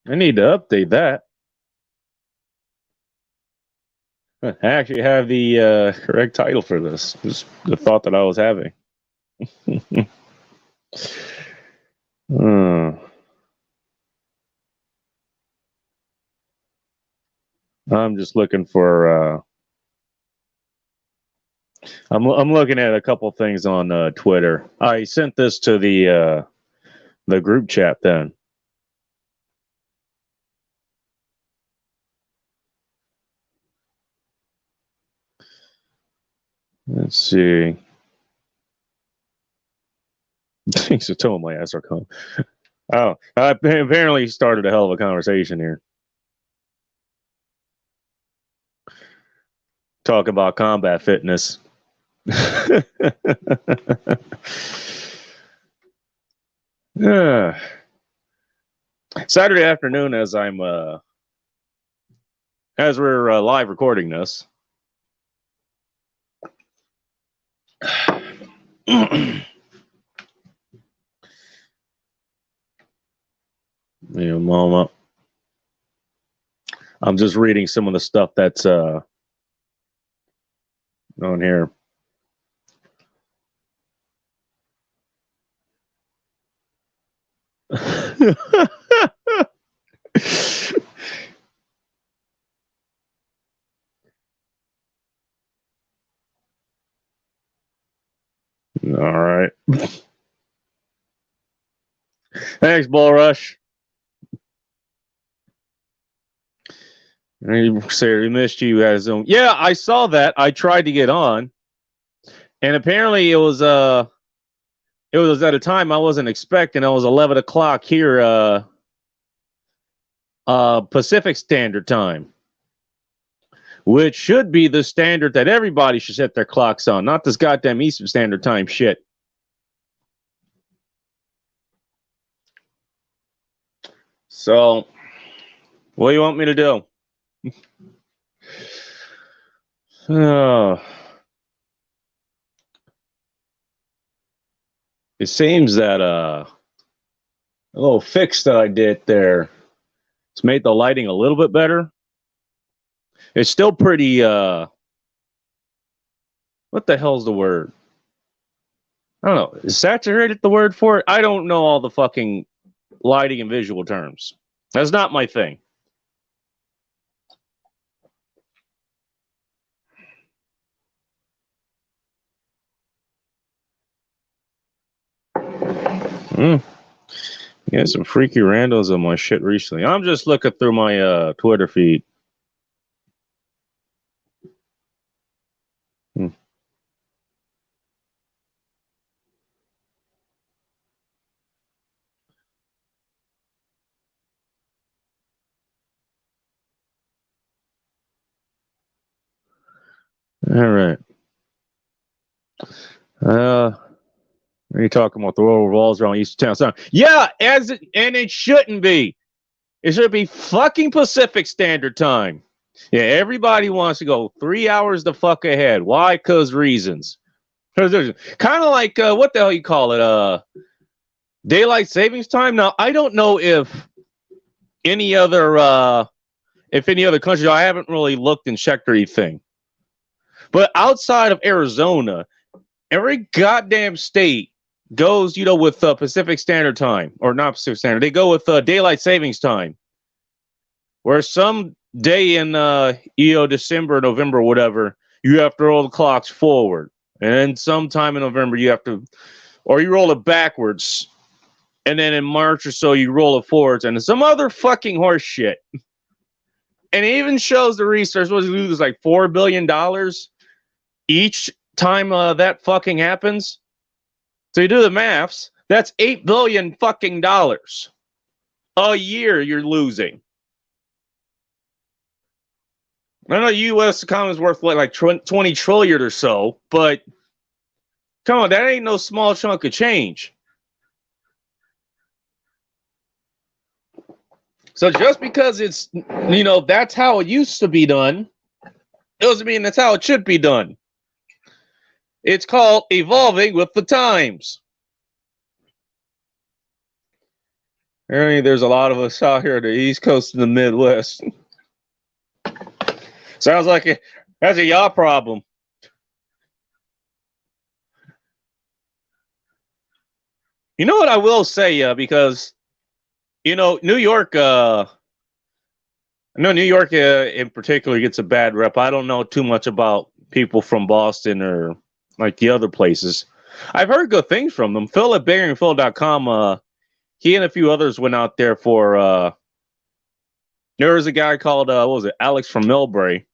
I need to update that. I actually have the correct title for this. Just the thought that I was having. uh, I'm just looking for. I'm looking at a couple things on Twitter. I sent this to the group chat. Then let's see. Thanks for telling my ass are coming. Oh, I apparently started a hell of a conversation here. Talk about combat fitness. Saturday afternoon, as we're live recording this. Mama. I'm just reading some of the stuff that's on here. All right. Thanks, Bull Rush. Sarah, we missed you guys. Yeah, I saw that. I tried to get on, and apparently it was at a time I wasn't expecting. It was 11 o'clock here, Pacific Standard Time, which should be the standard that everybody should set their clocks on, not this goddamn Eastern Standard Time shit. So, what do you want me to do? It seems that a little fix that I did there, it's made the lighting a little bit better. It's still pretty what the hell's the word? I don't know. Is saturated the word for it? I don't know all the fucking lighting and visual terms. That's not my thing. Yeah, some freaky randos on my shit recently. I'm just looking through my Twitter feed. All right. Are you talking about the world revolves around Eastern Town? So, yeah, and it shouldn't be. It should be fucking Pacific Standard Time. Yeah, everybody wants to go 3 hours the fuck ahead. Why? Because reasons. Kind of like what the hell you call it? Daylight savings time. Now, I don't know if any other country. I haven't really looked and checked or anything. But outside of Arizona, every goddamn state goes, with Pacific Standard Time, or not Pacific Standard. They go with daylight savings time, where some day in December, November, whatever, you have to roll the clocks forward, and then sometime in November you have to, or you roll it backwards, and then in March or so you roll it forwards, and some other fucking horse shit. And it even shows the research was lose like $4 billion each time that fucking happens. So you do the maths, that's $8 billion fucking dollars a year you're losing. I know the U.S. economy is worth like 20 trillion or so, but come on, that ain't no small chunk of change. So just because it's, that's how it used to be done, doesn't mean that's how it should be done. It's called evolving with the times. Apparently, there's a lot of us out here at the East Coast and the Midwest. Sounds like that's a y'all problem. You know what I will say, because New York. I know New York in particular gets a bad rep. I don't know too much about people from Boston or like the other places. I've heard good things from them. Phil at BiggerandPhil.com, he and a few others went out there for. There was a guy called what was it, Alex from Millbrae.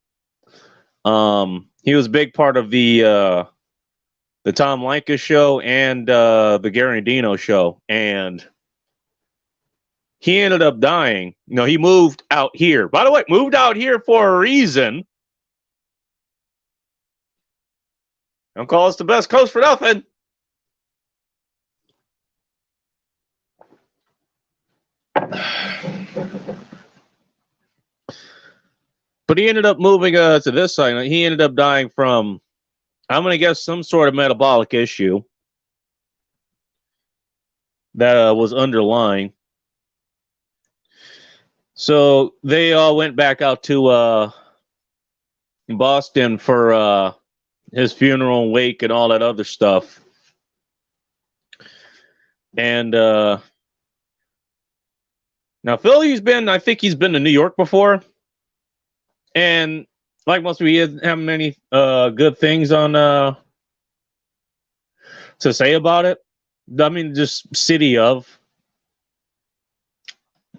He was a big part of the Tom Likas show and the Gary Dino show, and he ended up dying. He moved out here. By the way, moved out here for a reason. Don't call us the best coast for nothing. But he ended up moving to this side. He ended up dying from, I'm going to guess, some sort of metabolic issue that was underlying. So they all went back out to Boston for his funeral and wake and all that other stuff. And now Phil, I think he's been to New York before. And like most of you, he doesn't have many good things on to say about it. I mean, just city of.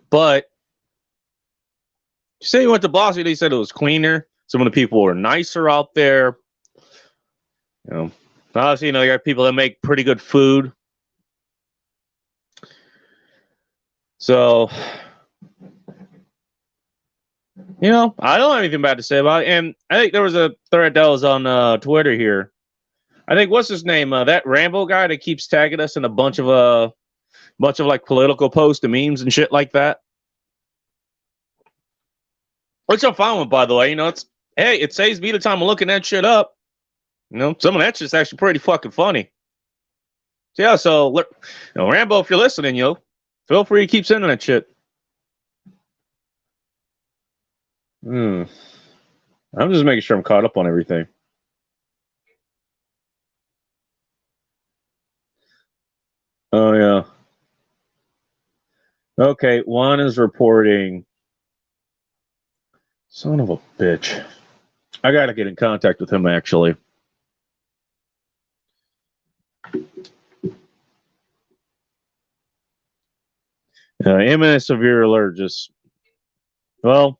But you say he went to Boston, he said it was cleaner. Some of the people were nicer out there. Obviously, you got people that make pretty good food. So, I don't have anything bad to say about it. And I think there was a thread that was on Twitter here. I think, what's his name? That Rambo guy that keeps tagging us in a bunch of like political posts and memes and shit like that. Which I'm fine with, by the way. It saves me the time of looking that shit up. Some of that shit's actually pretty fucking funny. So yeah, Rambo, if you're listening, feel free to keep sending that shit. I'm just making sure I'm caught up on everything. Oh, yeah. Okay, Juan is reporting. Son of a bitch. I gotta get in contact with him, actually. Imminent severe allergies. Well,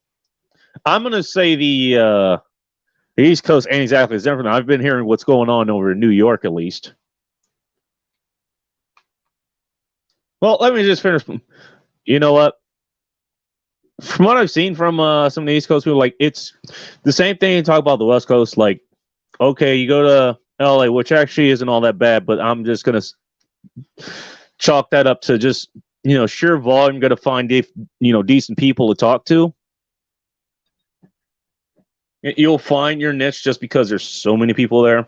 I'm going to say the East Coast ain't exactly as different. I've been hearing what's going on over in New York, at least. Well, let me just finish. You know what? From what I've seen from some of the East Coast people, like, it's the same thing you talk about the West Coast. Like, okay, you go to LA, which actually isn't all that bad, but I'm just going to chalk that up to just, sheer volume, got to find, decent people to talk to. You'll find your niche just because there's so many people there.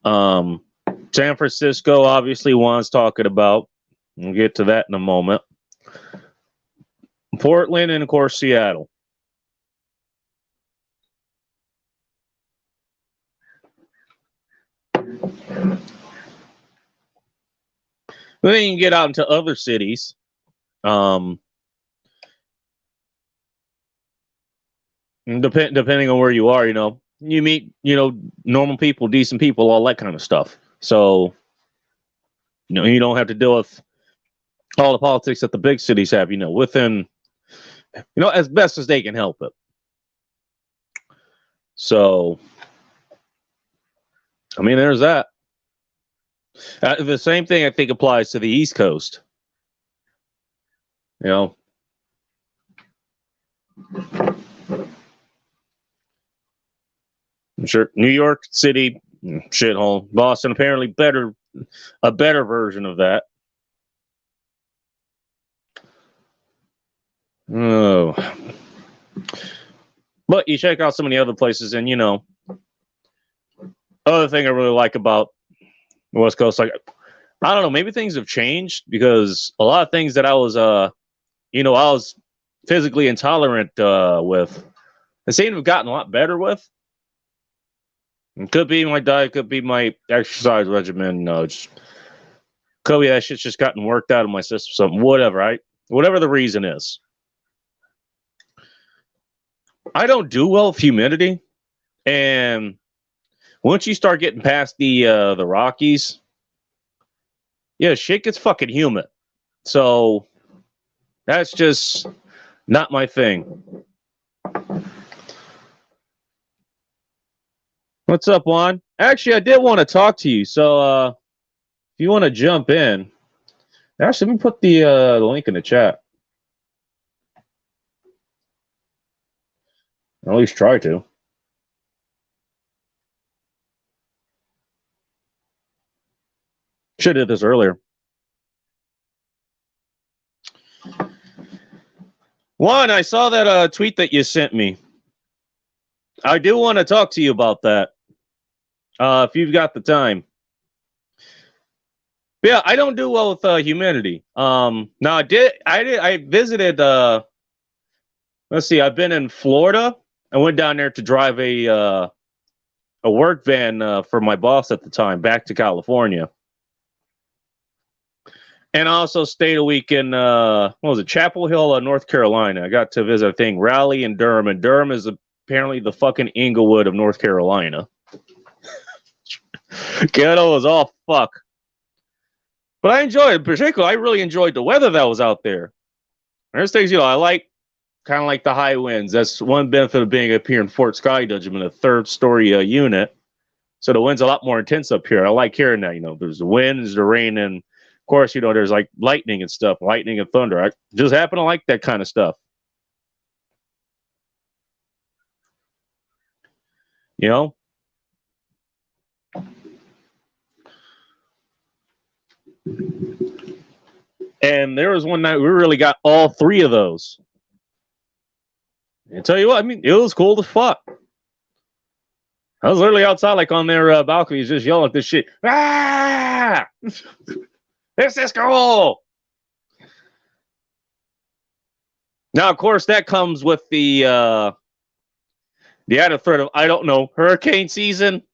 San Francisco, obviously, Juan's talking about. We'll get to that in a moment. Portland, and of course, Seattle. Then you can get out into other cities. Depending on where you are, you meet, normal people, decent people, all that kind of stuff. So, you don't have to deal with all the politics that the big cities have, within, as best as they can help it. So, I mean, there's that. The same thing I think applies to the East Coast. I'm sure New York City, shithole. Boston, apparently a better version of that. Oh. But you check out some of the other places, and other thing I really like about the West Coast, like, I don't know, maybe things have changed because a lot of things that I was I was physically intolerant with, I seem to have gotten a lot better with. It could be my diet, could be my exercise regimen. Could be that shit's just gotten worked out of my system, something, whatever. Whatever the reason is. I don't do well with humidity, and once you start getting past the Rockies, yeah, shit gets fucking humid. So that's just not my thing. What's up, Juan? Actually, I did want to talk to you. So if you want to jump in, actually, let me put the link in the chat. At least try to. Should have did this earlier. Juan, I saw that tweet that you sent me. I do want to talk to you about that. If you've got the time. Yeah, I don't do well with humidity. Now I visited let's see, I've been in Florida. I went down there to drive a work van for my boss at the time back to California. And I also stayed a week in what was it, Chapel Hill, North Carolina. I got to visit a thing, Raleigh and Durham, and Durham is apparently the fucking Inglewood of North Carolina. Ghetto was all fuck. But I enjoyed it. Particularly, I really enjoyed the weather that was out there. There's things, I like, kind of like the high winds. That's one benefit of being up here in Fort Sky Dutch. I'm in a third-story unit. So the wind's a lot more intense up here. I like hearing that, there's the wind, there's the rain, and of course, there's like lightning and stuff, lightning and thunder. I just happen to like that kind of stuff. And there was one night we really got all three of those. And tell you what, it was cool as fuck. I was literally outside, like on their balconies, just yelling at this shit. Ah! This is cool. Now, of course, that comes with the added threat of, I don't know, hurricane season.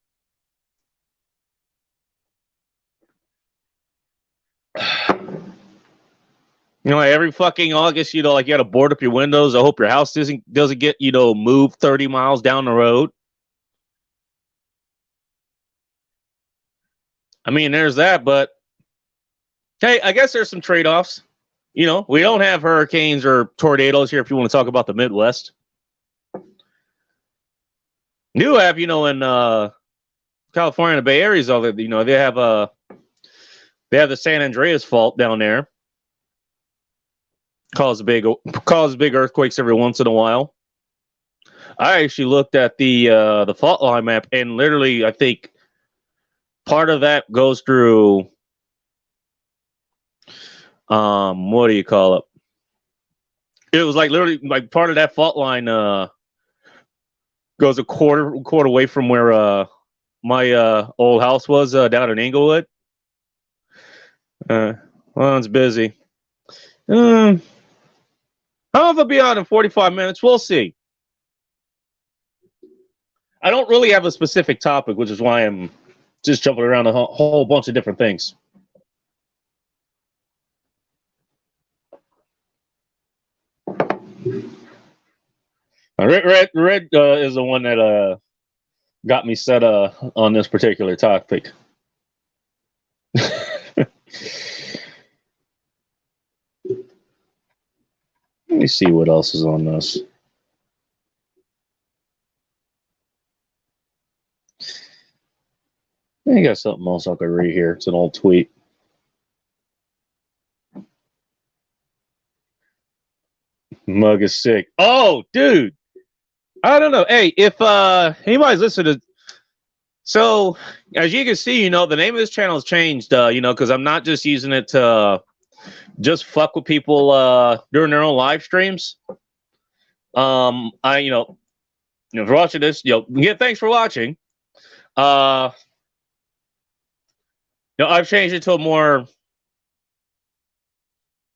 Every fucking August, like you got to board up your windows. I hope your house doesn't get, moved 30 miles down the road. There's that, but hey, I guess there's some trade-offs. We don't have hurricanes or tornadoes here if you want to talk about the Midwest. You have, in California, the Bay Area, all that, they have the San Andreas fault down there. Cause big earthquakes every once in a while. I actually looked at the fault line map, and literally, I think part of that goes through what do you call it? It was like literally like part of that fault line goes a quarter away from where my old house was down in Inglewood. Well, it's busy. I don't know if I'll be on in 45 minutes. We'll see. I don't really have a specific topic, which is why I'm just jumping around a whole bunch of different things. Red is the one that got me set on this particular topic. Let me see what else is on this. I got something else I could read here. It's an old tweet. Mug is sick. Oh, dude. I don't know. Hey, if anybody's listening to, so as you can see, the name of this channel has changed, because I'm not just using it to just fuck with people during their own live streams. If you're watching this, thanks for watching. You know, I've changed it to a more,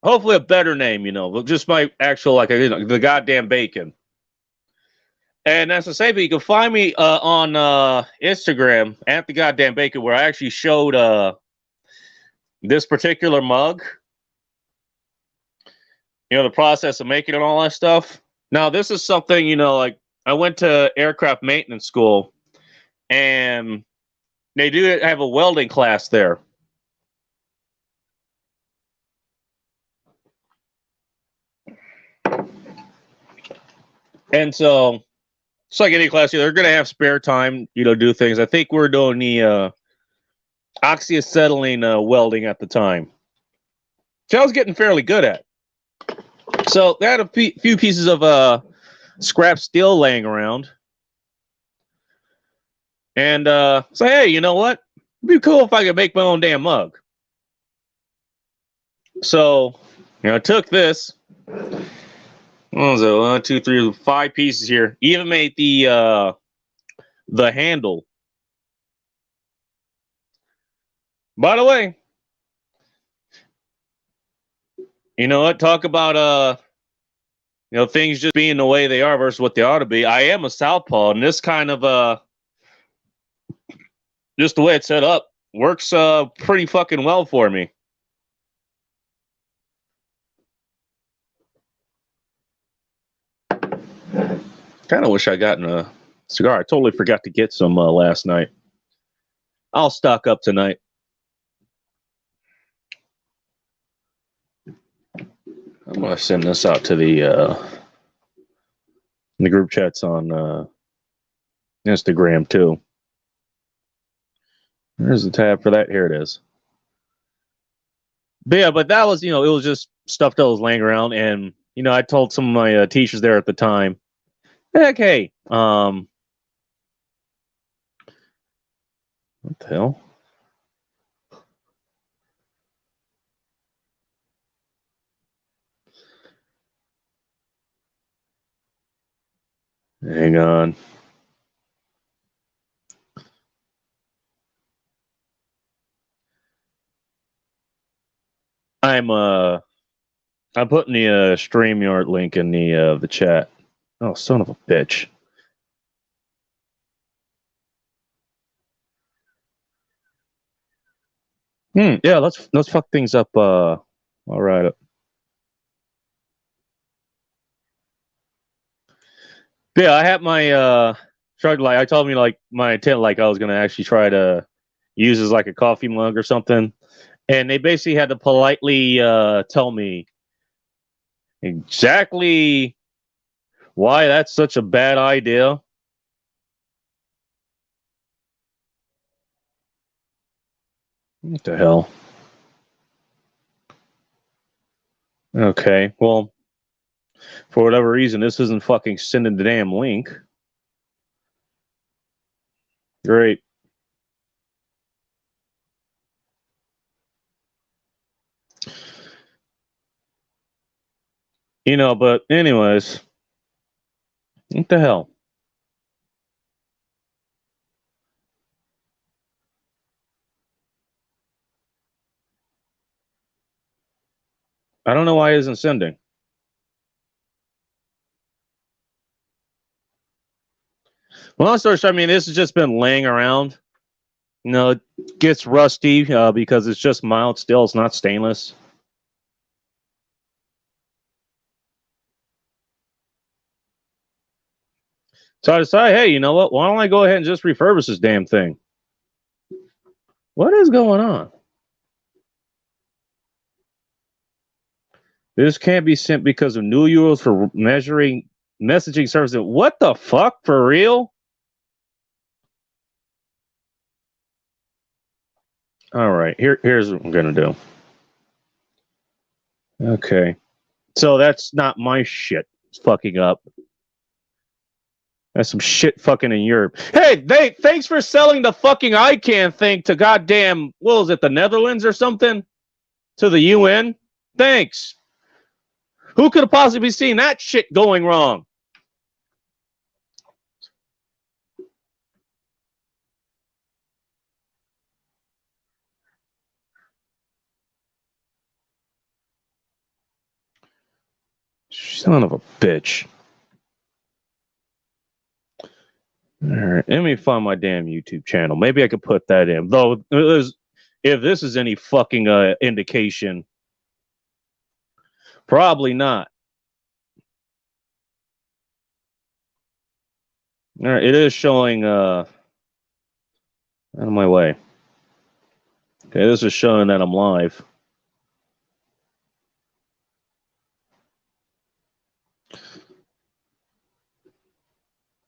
hopefully a better name, you know, just my actual, like, you know, the goddamn bacon. And that's to say, but you can find me on Instagram at the goddamn bacon, where I actually showed this particular mug, you know, the process of making it and all that stuff. Now, this is something, you know, like I went to aircraft maintenance school, and they do have a welding class there. And so it's like any class, they're going to have spare time, you know, do things. I think we're doing the oxyacetylene welding at the time, which I was getting fairly good at. So they had a few pieces of scrap steel laying around. And say, hey, you know what? It'd be cool if I could make my own damn mug. So, you know, I took this. What was it? 1, 2, 3, 5 pieces here. Even made the handle. By the way, you know what? Talk about you know, things just being the way they are versus what they ought to be. I am a southpaw, and this kind of just the way it's set up works pretty fucking well for me. Kind of wish I gotten a cigar. I totally forgot to get some last night. I'll stock up tonight. I'm gonna send this out to the group chats on Instagram too. There's the tab for that. Here it is. But yeah, but that was, you know, it was just stuff that was laying around, and you know, I told some of my teachers there at the time, heck, hey, what the hell? Hang on. I'm putting the Streamyard link in the chat. Oh, son of a bitch. Yeah, let's fuck things up. All right. Yeah, I had my tried, like I told me, like my intent, like I was gonna actually try to use as like a coffee mug or something, and they basically had to politely tell me exactly why that's such a bad idea. What the hell? Okay, well, for whatever reason, this isn't fucking sending the damn link. Great. You know, but anyways, what the hell? I don't know why it isn't sending. Well, I mean, this has just been laying around. You know, it gets rusty because it's just mild steel. It's not stainless. So I decided, hey, you know what? Why don't I go ahead and just refurbish this damn thing? What is going on? This can't be sent because of new rules for measuring messaging services. What the fuck? For real? All right, here's what I'm gonna do. Okay, so that's not my shit. It's fucking up. That's some shit fucking in Europe. Hey, thanks for selling the fucking ICANN thing to goddamn, what was it, the Netherlands or something? To the UN? Thanks. Who could have possibly seen that shit going wrong? Son of a bitch. All right, let me find my damn YouTube channel. Maybe I could put that in. Though, if this is any fucking indication, probably not. All right, it is showing out of my way. Okay, this is showing that I'm live.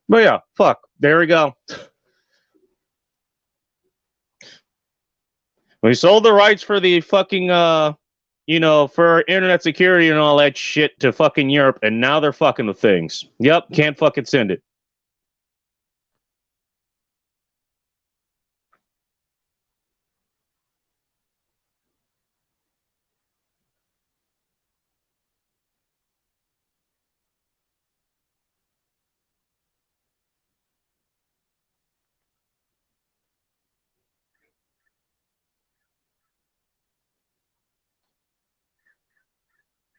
But yeah, fuck. There we go. We sold the rights for the fucking for internet security and all that shit to fucking Europe, and now they're fucking with things. Yep, can't fucking send it.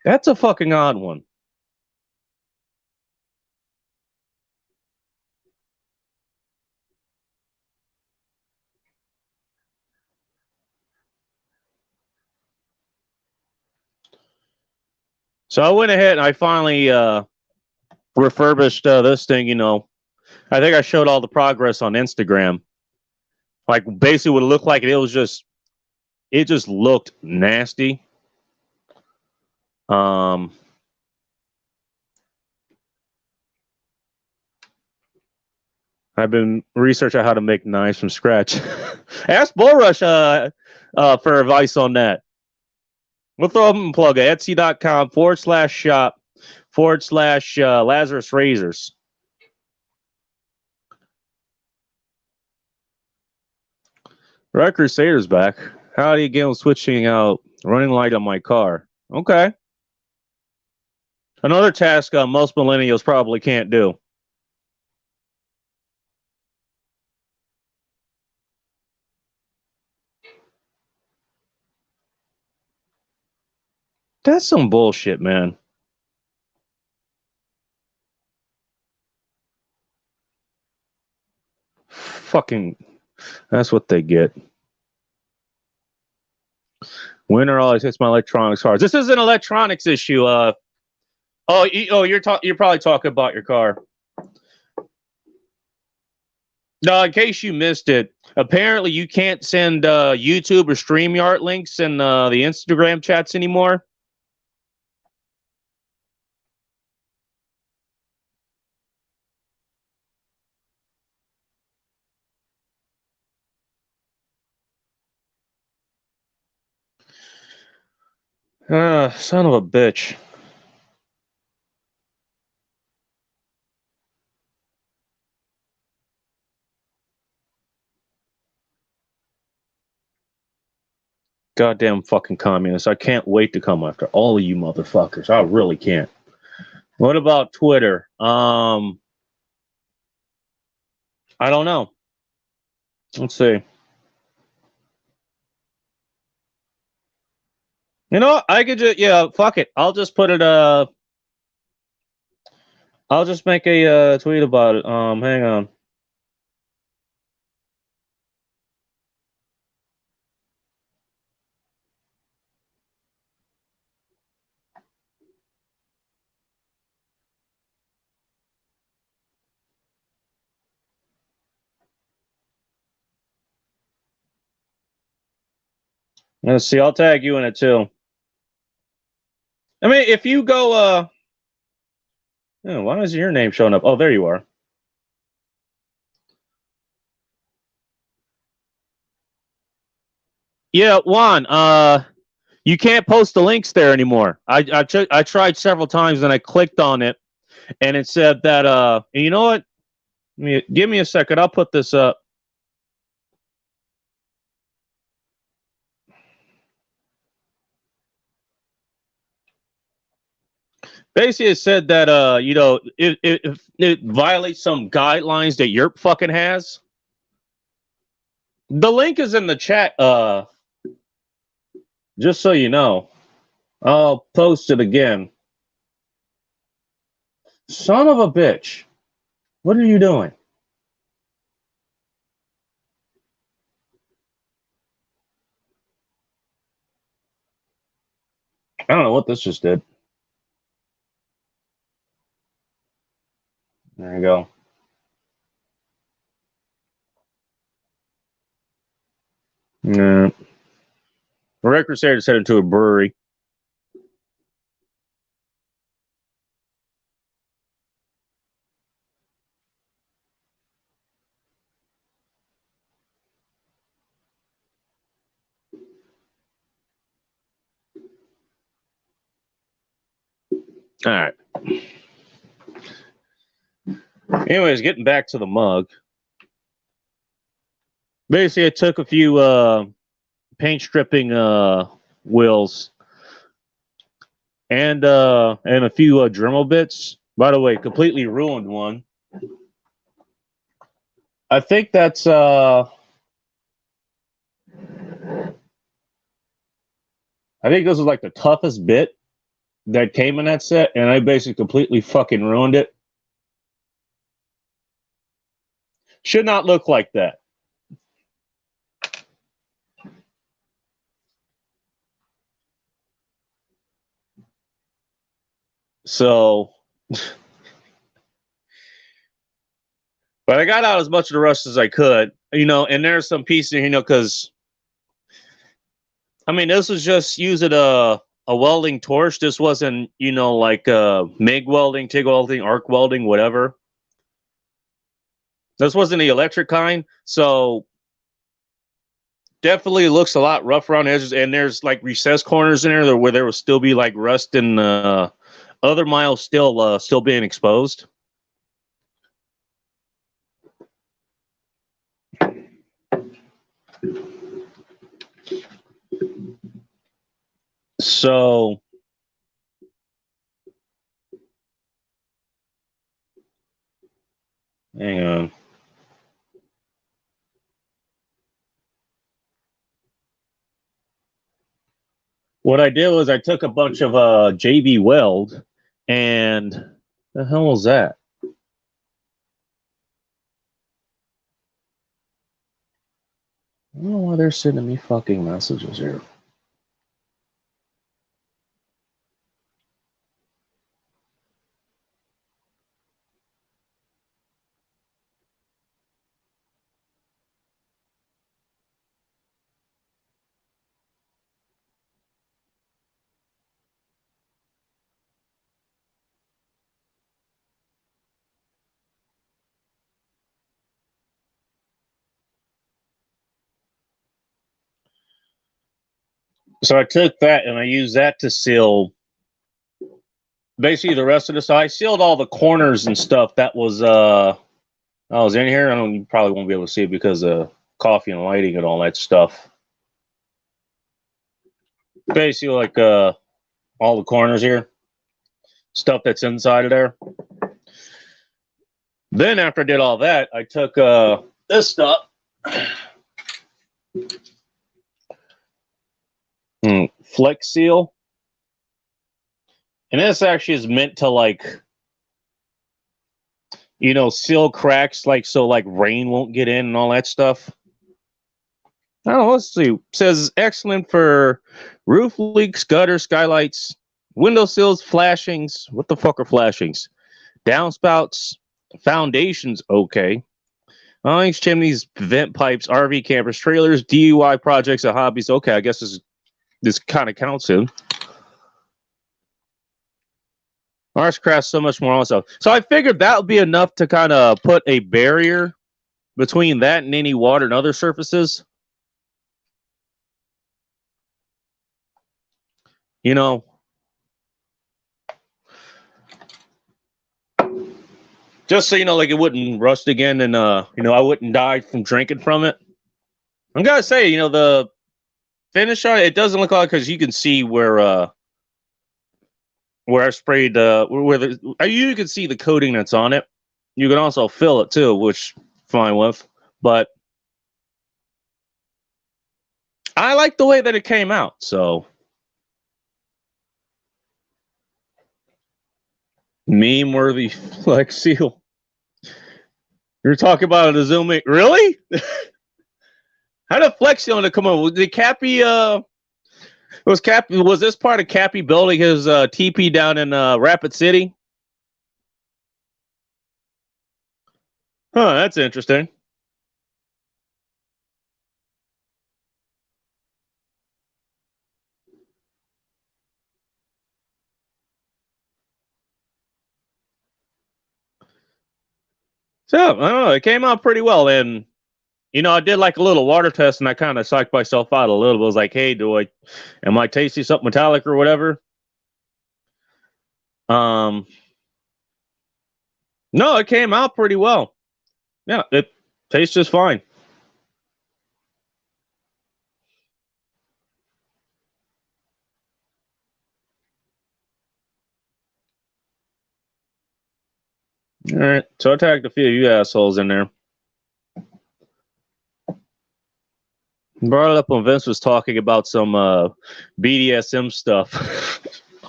That's a fucking odd one. So I went ahead and I finally refurbished this thing. I think I showed all the progress on Instagram. Like basically what it looked like, it just looked nasty. I've been researching how to make knives from scratch. Ask Bullrush for advice on that. We'll throw them a plug at etsy.com/shop/Lazarus Razors. Red Crusader's back. Howdy again with switching out running light on my car. Okay. Another task most millennials probably can't do. That's some bullshit, man. Fucking, that's what they get. Winter always hits my electronics hard. This is an electronics issue. You're probably talking about your car. No, in case you missed it, apparently you can't send YouTube or Streamyard links in the Instagram chats anymore. Son of a bitch. Goddamn fucking communists. I can't wait to come after all of you motherfuckers. I really can't. What about Twitter? I don't know. Let's see. You know what? I could just, fuck it. I'll just put it, I'll just make a tweet about it. Hang on. Let's see. I'll tag you in it too. I mean, if you go, why is your name showing up? Oh, there you are. Yeah, Juan. You can't post the links there anymore. I tried several times and I clicked on it, and it said that. And you know what? Give me a second. I'll put this up. Basically, it said that it violates some guidelines that Europe fucking has. The link is in the chat. Just so you know, I'll post it again. Son of a bitch. What are you doing? I don't know what this just did. There you go. Yeah. The Red Crusader just headed to a brewery. All right. Anyways, getting back to the mug. Basically, I took a few paint stripping wheels and a few Dremel bits. By the way, completely ruined one. I think that's I think this was like the toughest bit that came in that set, and I basically completely fucking ruined it. Should not look like that. So, but I got out as much of the rust as I could, and there's some pieces, because I mean, this was just using a welding torch. This wasn't, like MIG welding, TIG welding, arc welding, whatever. This wasn't the electric kind, so definitely looks a lot rough around the edges. And there's like recessed corners in there where there will still be like rust and other miles still being exposed. So hang on. What I did was I took a bunch of JB Weld, and the hell was that? I don't know why they're sending me fucking messages here. So I took that and I used that to seal basically the rest of this. I sealed all the corners and stuff that was I was in here. You probably won't be able to see it because of coffee and lighting and all that stuff. Basically, like all the corners here, stuff that's inside of there. Then after I did all that, I took this stuff. Flex Seal. And this actually is meant to like, seal cracks, like so like rain won't get in and all that stuff. Oh, let's see. It says excellent for roof leaks, gutter, skylights, windowsills, flashings. What the fuck are flashings? Downspouts, foundations, okay. Awnings, chimneys, vent pipes, RV campers, trailers, DIY projects, and hobbies. Okay, I guess this kind of counts in. Arts craft, so much more also. So I figured that would be enough to kind of put a barrier between that and any water and other surfaces. Just so like it wouldn't rust again, and I wouldn't die from drinking from it. I'm gonna say, the finish on it doesn't look like, because you can see where I sprayed you can see the coating that's on it. You can also fill it too, which fine with, but I like the way that it came out. So Meme worthy Flex Seal. You're talking about a Zoom. Really? How did Flex Seal come on? Did Cappy was this part of Cappy building his TP down in Rapid City? Huh, that's interesting. So, I don't know. It came out pretty well. And, I did like a little water test and I kind of psyched myself out a little bit. I was like, hey, am I tasting something metallic or whatever? No, it came out pretty well. Yeah, it tastes just fine. All right. So I tagged a few of you assholes in there. Brought it up when Vince was talking about some BDSM stuff.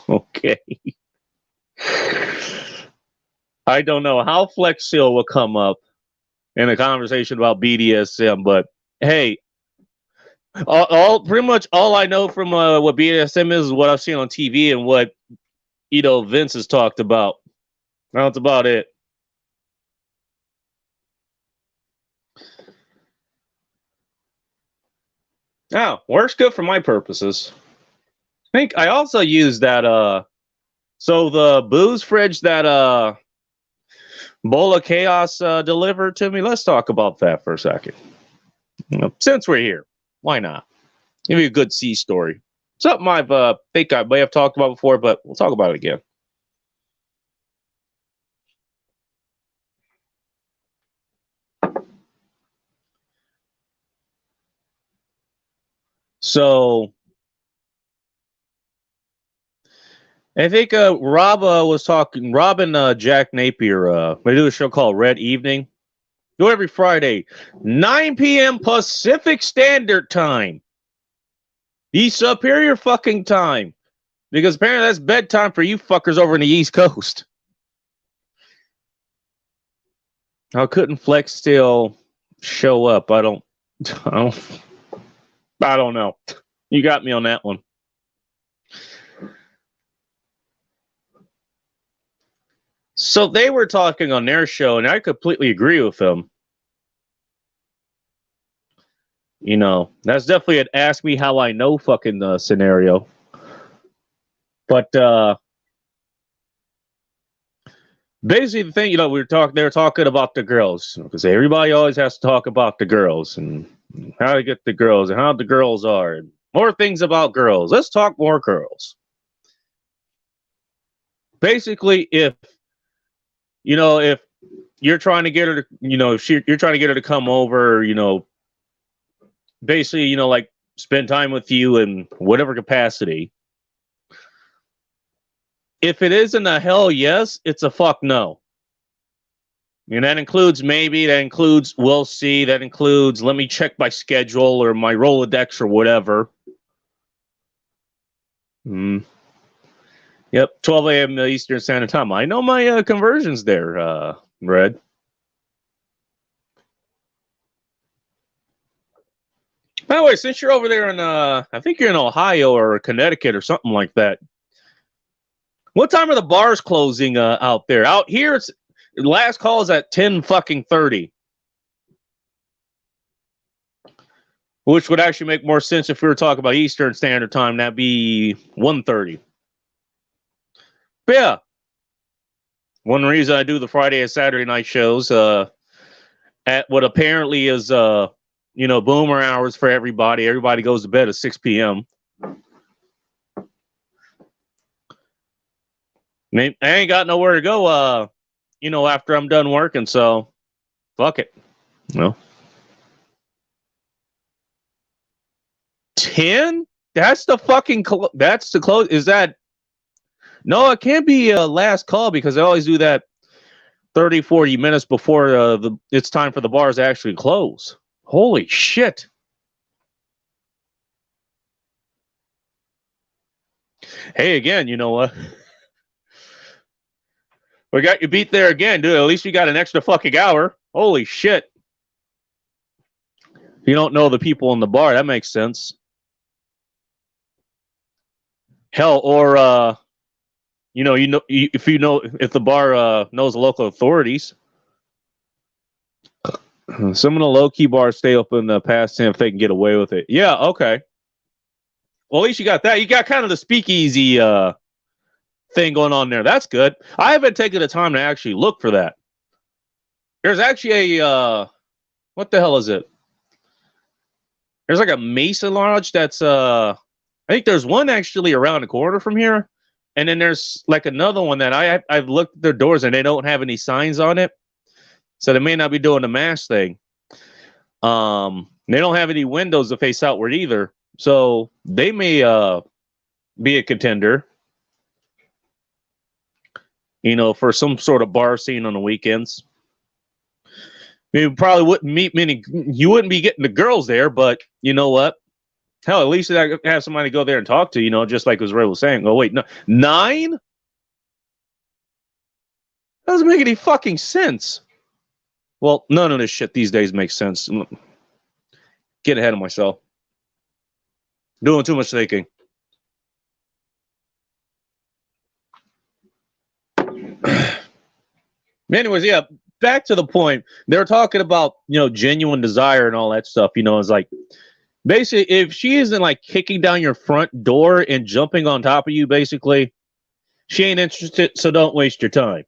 Okay. I don't know how Flex Seal will come up in a conversation about BDSM, but hey, pretty much all I know from what BDSM is what I've seen on TV and what Vince has talked about. That's about it. Oh, works good for my purposes. I think I also use that so the booze fridge that Bola Chaos delivered to me. Let's talk about that for a second. Since we're here, why not? Give me a good sea story. Something I think I may have talked about before, but we'll talk about it again. So I think Rob was talking. Rob and Jack Napier. They do a show called Red Evening. Do every Friday, 9 p.m. Pacific Standard Time. The superior fucking time, because apparently that's bedtime for you fuckers over in the East Coast. How couldn't Flex still show up? I don't know. You got me on that one. So they were talking on their show, and I completely agree with them. That's definitely an ask me how I know fucking scenario. But basically the thing, they're talking about the girls. Because everybody always has to talk about the girls and how to get the girls and how the girls are and more things about girls. Let's talk more girls. Basically, if you're trying to get her to, if you're trying to get her to come over, basically, like spend time with you in whatever capacity. If it isn't a hell yes, it's a fuck no. And that includes maybe, that includes we'll see, that includes let me check my schedule or my Rolodex or whatever. Yep, 12 a.m. Eastern Standard Time. I know my conversions there, Red. By the way, since you're over there in, I think you're in Ohio or Connecticut or something like that. What time are the bars closing out there? Out here, it's last call is at 10:30. Which would actually make more sense if we were talking about Eastern Standard Time. That'd be 1:30. But yeah, one reason I do the Friday and Saturday night shows at what apparently is boomer hours for everybody. Everybody goes to bed at 6 p.m. I ain't got nowhere to go, after I'm done working. So, fuck it. 10? That's the fucking that's the close. Is that? No, it can't be a last call because I always do that 30, 40 minutes before it's time for the bars to actually close. Holy shit. Hey, again, you know what? We got you beat there again, dude. At least we got an extra fucking hour. Holy shit. You don't know the people in the bar. That makes sense. Hell, or if the bar knows the local authorities. Some of the low-key bars stay open past 10 if they can get away with it. Yeah, okay. Well, at least you got that. You got kind of the speakeasy thing going on there. That's good. I haven't taken the time to actually look for that. There's actually a what the hell is it? There's like a Mason Lodge that's I think there's one actually around the corner from here, and then there's like another one that I've looked at their doors and they don't have any signs on it, so they may not be doing the mask thing. They don't have any windows to face outward either, so they may be a contender. For some sort of bar scene on the weekends. You probably wouldn't meet many. You wouldn't be getting the girls there, but you know what? Hell, at least I have somebody to go there and talk to. Just like as Ray was saying. Oh wait, no, 9? That doesn't make any fucking sense. Well, none of this shit these days makes sense. Get ahead of myself. Doing too much thinking. Anyways, yeah, back to the point. They were talking about, genuine desire and all that stuff. It's like, basically, if she isn't like kicking down your front door and jumping on top of you, basically, she ain't interested, so don't waste your time.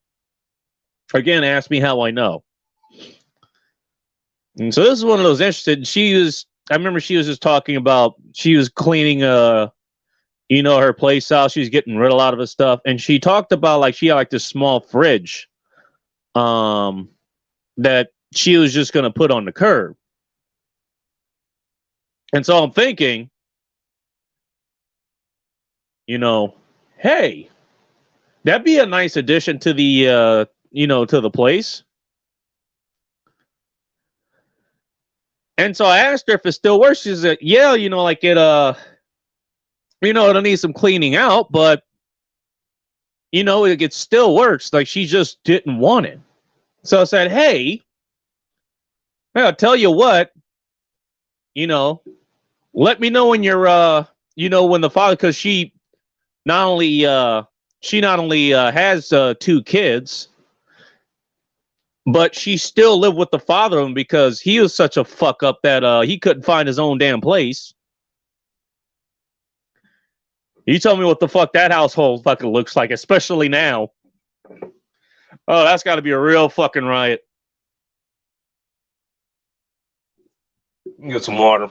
Again, ask me how I know. And so this is one of those interested. I remember she was just talking about, she was cleaning, her place out. She was getting rid of a lot of her stuff. And she talked about, like, she had like this small fridge that she was just going to put on the curb. And so I'm thinking, hey, that'd be a nice addition to the, to the place. And so I asked her if it still works. She said, yeah, like it'll need some cleaning out, but, it still works. Like she just didn't want it. So I said, hey, I'll tell you what, let me know when you're, when the father, because she not only has 2 kids, but she still lived with the father of them because he was such a fuck up that he couldn't find his own damn place. You tell me what the fuck that household fucking looks like, especially now. Oh, that's got to be a real fucking riot. Get some water.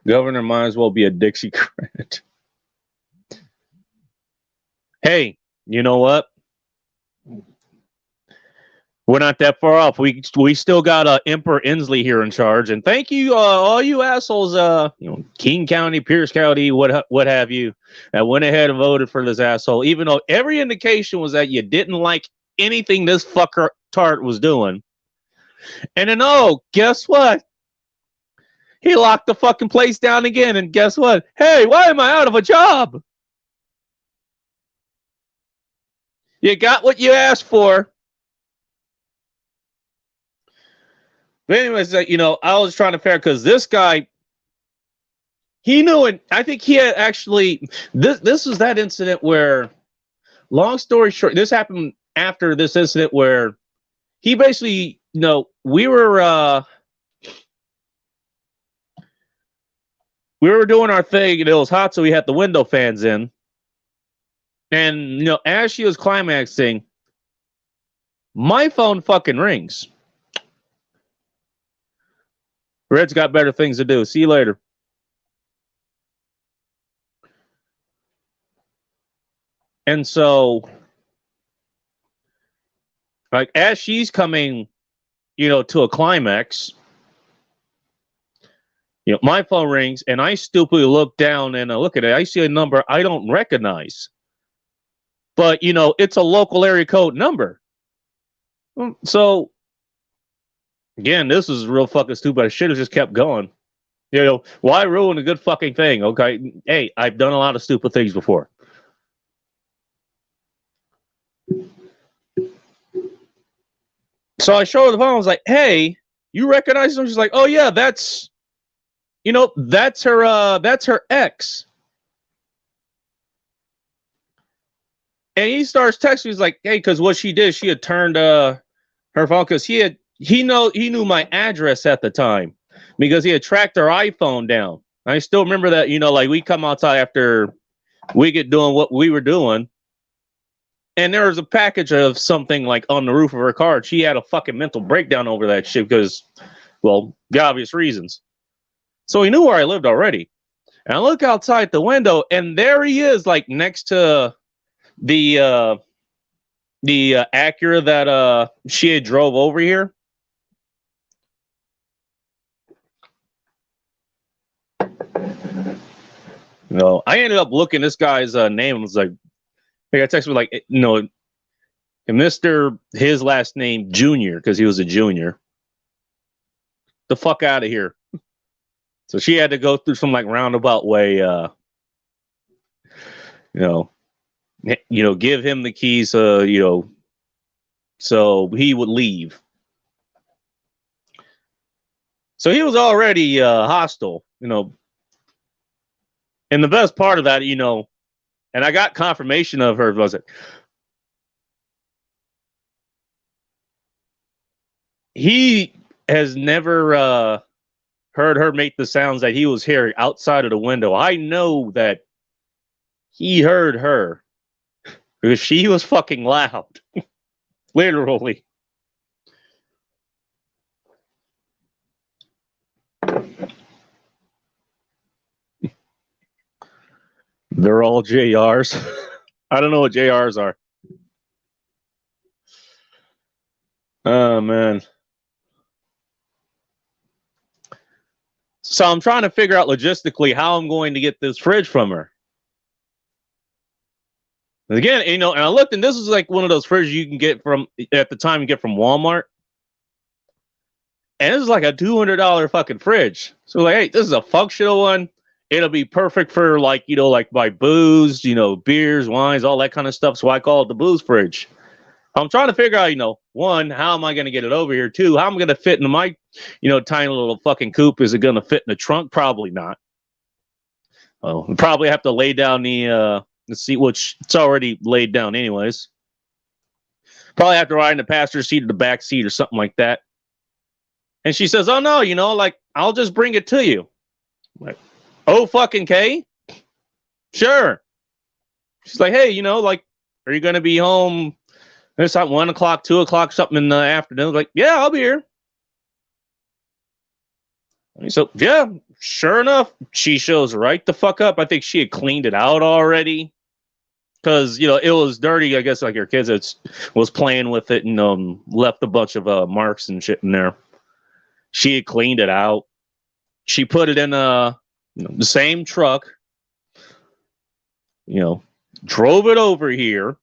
Governor might as well be a Dixiecrat. Hey, you know what? We're not that far off. We still got Emperor Inslee here in charge, and thank you, all you assholes, King County, Pierce County, what have you, that went ahead and voted for this asshole, even though every indication was that you didn't like anything this fucker tart was doing. And then, guess what? He locked the fucking place down again, and guess what? Hey, why am I out of a job? You got what you asked for. But anyways, I was trying to figure because this guy, he knew it. I think he had actually, this was that incident where, long story short, this happened after this incident where he basically, we were doing our thing and it was hot, so we had the window fans in. And, as she was climaxing, my phone fucking rings. Red's got better things to do. See you later. And so, like, as she's coming, to a climax, my phone rings, and I stupidly look down and I look at it. I see a number I don't recognize. But, it's a local area code number. So, again, this is real fucking stupid. I should have just kept going. You know, why ruin a good fucking thing? Okay, hey, I've done a lot of stupid things before. So I showed her the phone. I was like, "Hey, you recognize him?" She's like, "Oh yeah, that's that's her ex." And he starts texting. He's like, "Hey," because what she did, she had turned her phone because he knew my address at the time because he had tracked her iPhone down. I still remember that. Like we come outside after we get doing what we were doing, and there was a package of something like on the roof of her car. She had a fucking mental breakdown over that shit because, well, the obvious reasons. So he knew where I lived already. And I look outside the window, and there he is, like next to the Acura that she had drove over here. No, I ended up looking this guy's name. I was like, I got texted me like, Mr. His last name Junior because he was a junior. The fuck out of here. So she had to go through some like roundabout way, give him the keys, so he would leave. So he was already hostile, And the best part of that, and I got confirmation of her, was it? He has never heard her make the sounds that he was hearing outside of the window. I know that he heard her because she was fucking loud. Literally. They're all JRs. I don't know what JRs are. Oh, man. So I'm trying to figure out logistically how I'm going to get this fridge from her. And again, and I looked, and this is like one of those fridges you can get from, at the time, you get from Walmart. And this is like a $200 fucking fridge. So like, hey, this is a functional one. It'll be perfect for like, like my booze, beers, wines, all that kind of stuff. So I call it the booze fridge. I'm trying to figure out, one, how am I going to get it over here? Two, how am I going to fit into my, tiny little fucking coupe? Is it going to fit in the trunk? Probably not. Oh, we'll probably have to lay down the seat, which it's already laid down anyways. Probably have to ride in the passenger seat or the back seat or something like that. And she says, "Oh no, like I'll just bring it to you." I'm like, oh fucking K, sure. She's like, "Hey, like, are you going to be home? It's like 1 o'clock, 2 o'clock, something in the afternoon." Like, yeah, I'll be here. So, yeah, sure enough, she shows right the fuck up. I think she had cleaned it out already because, it was dirty. I guess like her kids was playing with it and left a bunch of marks and shit in there. She had cleaned it out. She put it in the same truck, drove it over here.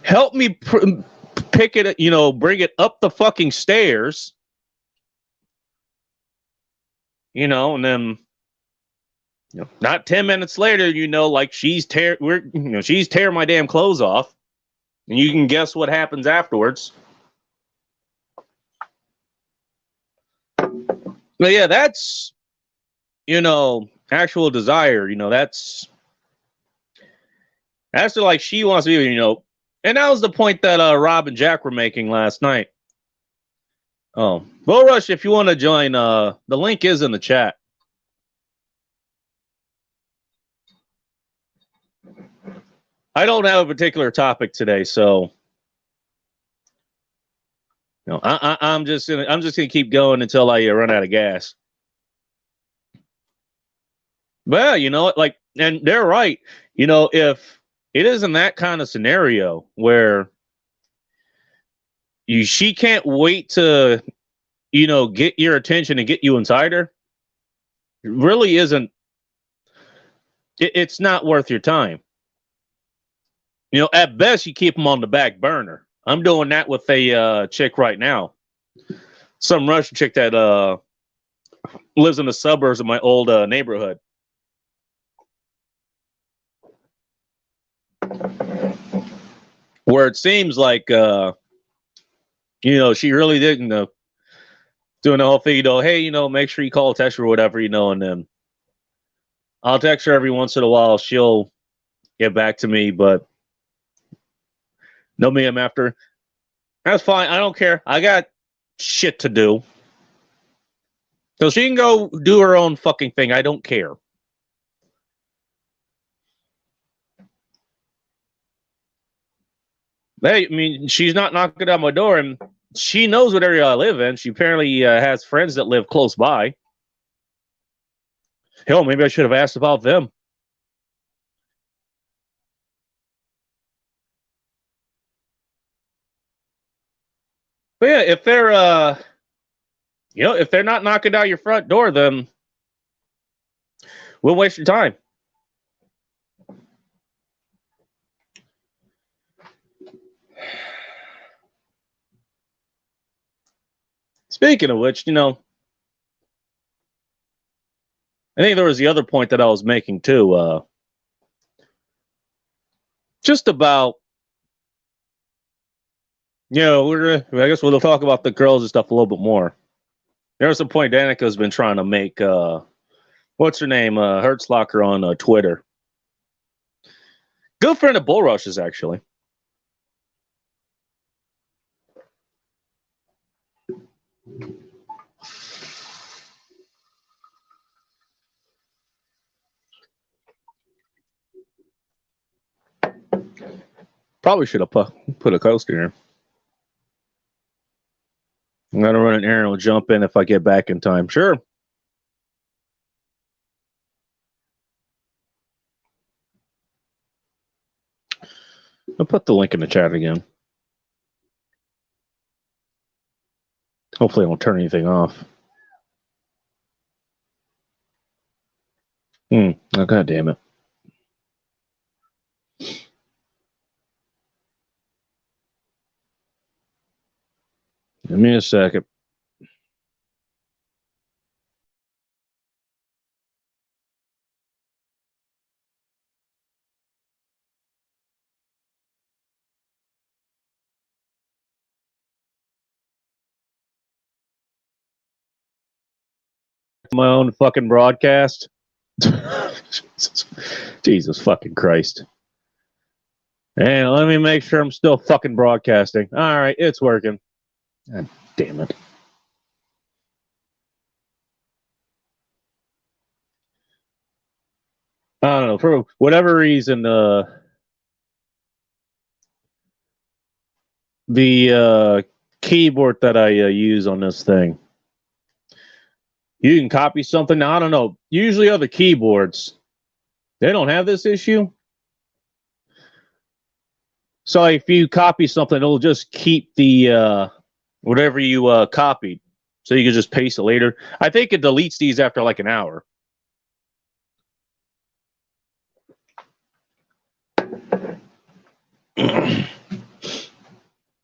Help me pick it, bring it up the fucking stairs, and then, not 10 minutes later, like she's tearing my damn clothes off, and you can guess what happens afterwards. But yeah, that's, actual desire, that's like she wants to be, and that was the point that Rob and Jack were making last night. Oh, Bull Rush, if you want to join, the link is in the chat. I don't have a particular topic today, so I'm just gonna keep going until I run out of gas. But like, and they're right. If it isn't that kind of scenario where she can't wait to, get your attention and get you inside her, it really isn't. It's not worth your time. At best, you keep them on the back burner. I'm doing that with a chick right now. Some Russian chick that lives in the suburbs of my old neighborhood. Where it seems like, she really didn't doing the whole thing, hey, make sure you call, text her or whatever, and then I'll text her every once in a while. She'll get back to me, but no me, I'm after. That's fine. I don't care. I got shit to do. So she can go do her own fucking thing. I don't care. Hey, I mean, she's not knocking on my door, and she knows what area I live in. She apparently has friends that live close by. Hell, maybe I should have asked about them. But yeah, if they're if they're not knocking down your front door, then we'll waste your time. Speaking of which, I think there was the other point that I was making too. Just about, I guess we'll talk about the girls and stuff a little bit more. There's a point Danica's been trying to make. What's her name? Hertzlocker on Twitter. Good friend of Bull Rush's, actually. Probably should have put a coaster here. I'm gonna run an errand. We'll jump in if I get back in time. Sure. I'll put the link in the chat again. Hopefully I don't turn anything off. Oh, God damn it. Give me a second. My own fucking broadcast. Jesus fucking Christ. And let me make sure I'm still fucking broadcasting. All right, it's working. God damn it. I don't know. For whatever reason, the keyboard that I use on this thing, you can copy something. Now, I don't know. Usually other keyboards, they don't have this issue. So if you copy something, it'll just keep the whatever you copied. So you can just paste it later. I think it deletes these after like an hour.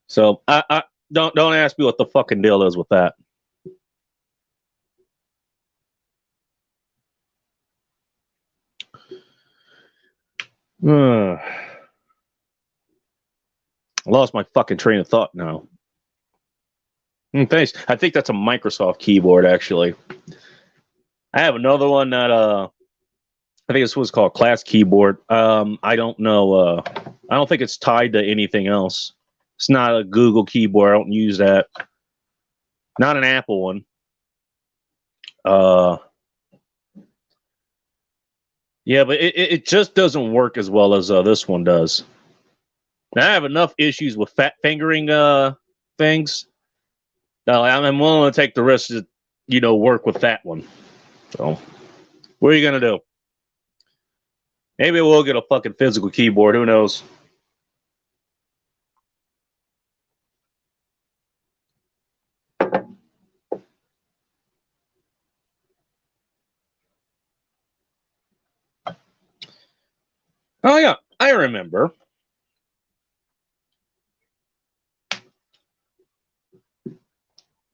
So I don't ask me what the fucking deal is with that. I lost my fucking train of thought now. Thanks. I think that's a Microsoft keyboard, actually. I have another one that I think this was called Class Keyboard. I don't know. I don't think it's tied to anything else. It's not a Google keyboard. I don't use that. Not an Apple one. Yeah, but it just doesn't work as well as this one does. Now, I have enough issues with fat fingering things. Now, I'm willing to take the risk to, work with that one. So, what are you going to do? Maybe we'll get a fucking physical keyboard. Who knows? Oh, yeah. I remember.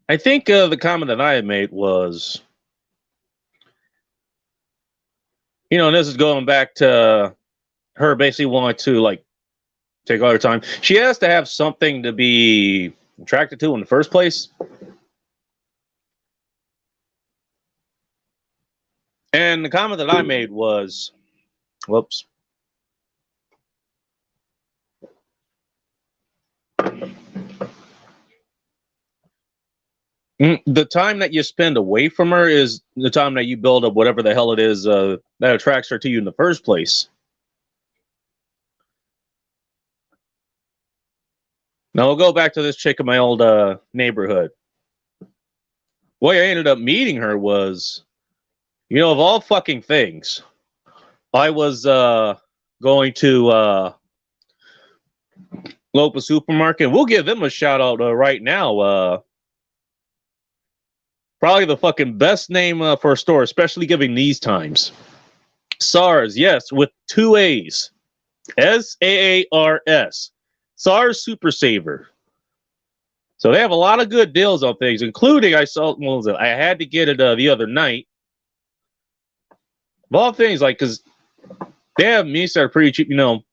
I think the comment that I had made was, You know, and this is going back to her basically wanting to like take all her time. She has to have something to be attracted to in the first place. And the comment that I made was, whoops. The time that you spend away from her is the time that you build up whatever the hell it is that attracts her to you in the first place. Now we'll go back to this chick in my old neighborhood. The way I ended up meeting her was, you know, of all fucking things, I was going to Lopez Supermarket. We'll give them a shout out right now. Probably the fucking best name for a store, especially given these times. SARS, yes, with 2 A's. SAARS. SARS Super Saver. So they have a lot of good deals on things, including I saw. What was it? I had to get it the other night. Of all things, like, because they have meats that are pretty cheap. You know,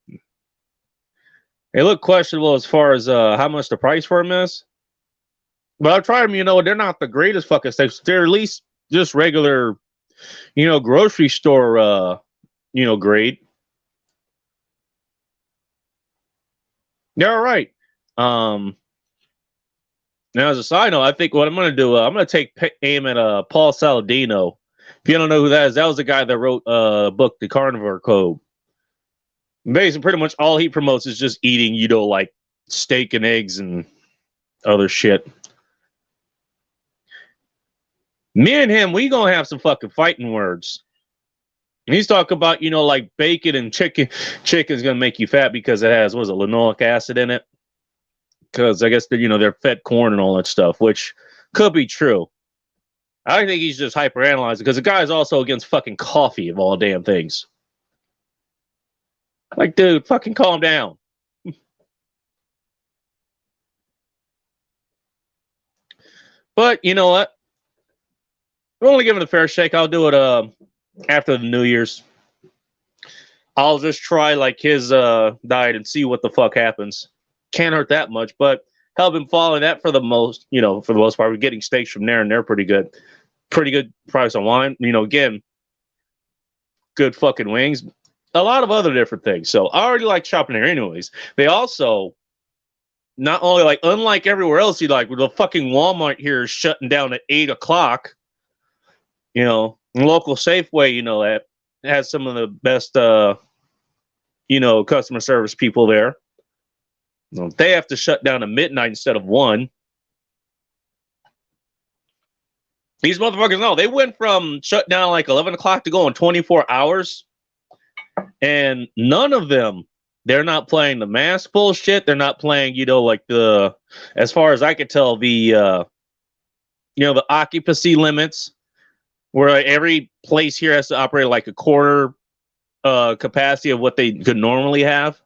they look questionable as far as how much the price for them is. But I've tried them. You know, they're not the greatest fucking steaks. They're at least just regular, you know, grocery store, you know, grade. They're all right. Now, as a side note, I think what I'm going to do, I'm going to take aim at Paul Saladino. If you don't know who that is, that was the guy that wrote a book, The Carnivore Code. Basically, pretty much all he promotes is just eating, you know, like steak and eggs and other shit. Me and him, we going to have some fucking fighting words. He's talking about, you know, like bacon and chicken. Chicken's going to make you fat because it has, what is it, linoleic acid in it? Because I guess they're fed corn and all that stuff, which could be true. I think he's just hyperanalyzing because the guy's also against fucking coffee of all damn things. Like, dude, fucking calm down. But you know what? I'm only giving it a fair shake. I'll do it after the New Year's. I'll just try like his diet and see what the fuck happens. Can't hurt that much, but hell, I've been following that for the most, you know, for the most part. We're getting steaks from there, and they're pretty good. Pretty good price online. You know, again, good fucking wings. A lot of other different things. So I already like shopping there anyways. They also, not only like, unlike everywhere else, you like, the fucking Walmart here is shutting down at 8 o'clock. You know, local Safeway, you know, that has some of the best, you know, customer service people there. They have to shut down at midnight instead of 1. These motherfuckers, no, they went from shut down like 11 o'clock to go on 24 hours. And none of them, they're not playing the mask bullshit. They're not playing, you know, like the, as far as I could tell, the, you know, the occupancy limits where every place here has to operate like a quarter capacity of what they could normally have.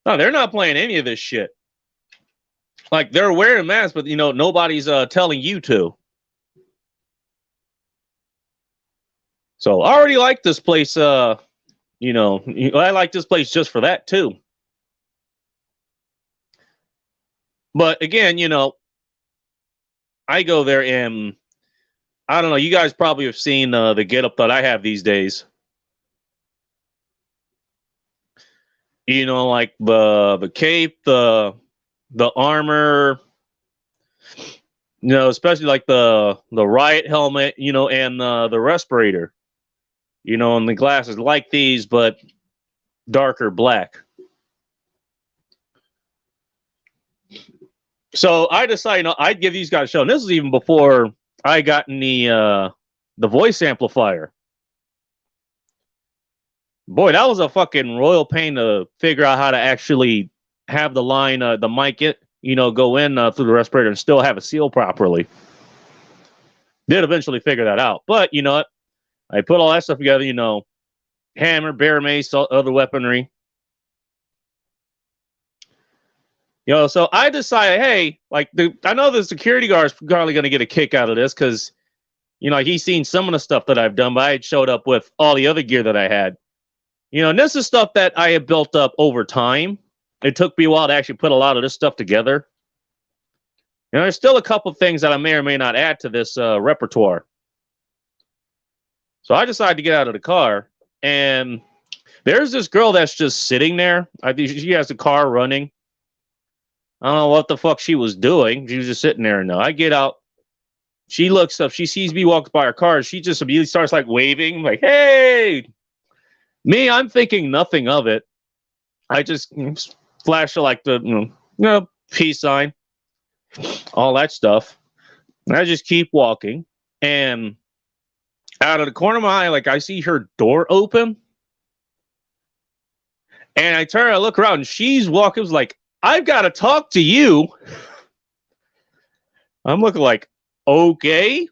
No, they're not playing any of this shit. Like, they're wearing masks, but, you know, nobody's telling you to. So I already like this place. You know, I like this place just for that, too. But again, you know, I go there and I don't know. You guys probably have seen the getup that I have these days. You know, like the cape, the armor, you know, especially like the riot helmet, you know, and the respirator, you know, and the glasses like these, but darker black. So I decided, you know, I'd give these guys a show. And this is even before I got in the voice amplifier. Boy, that was a fucking royal pain to figure out how to actually have the line, the mic, you know, go in through the respirator and still have it sealed properly. Did eventually figure that out. But, you know what? I put all that stuff together, you know, hammer, bear mace, other weaponry. You know, so I decided, hey, like, I know the security guard's probably going to get a kick out of this because, You know, like he's seen some of the stuff that I've done, but I had showed up with all the other gear that I had. You know, and this is stuff that I have built up over time. It took me a while to actually put a lot of this stuff together. And there's still a couple things that I may or may not add to this repertoire. So I decided to get out of the car, and there's this girl that's just sitting there. I think she has the car running. I don't know what the fuck she was doing. She was just sitting there. No, I get out. She looks up. She sees me walk by her car. She just immediately starts like waving, like, hey. Me, I'm thinking nothing of it. I just flash like the peace sign, all that stuff. And I just keep walking. And out of the corner of my eye, like I see her door open. And I turn, I look around, and she's walking. Was like, I've got to talk to you. I'm looking like, okay.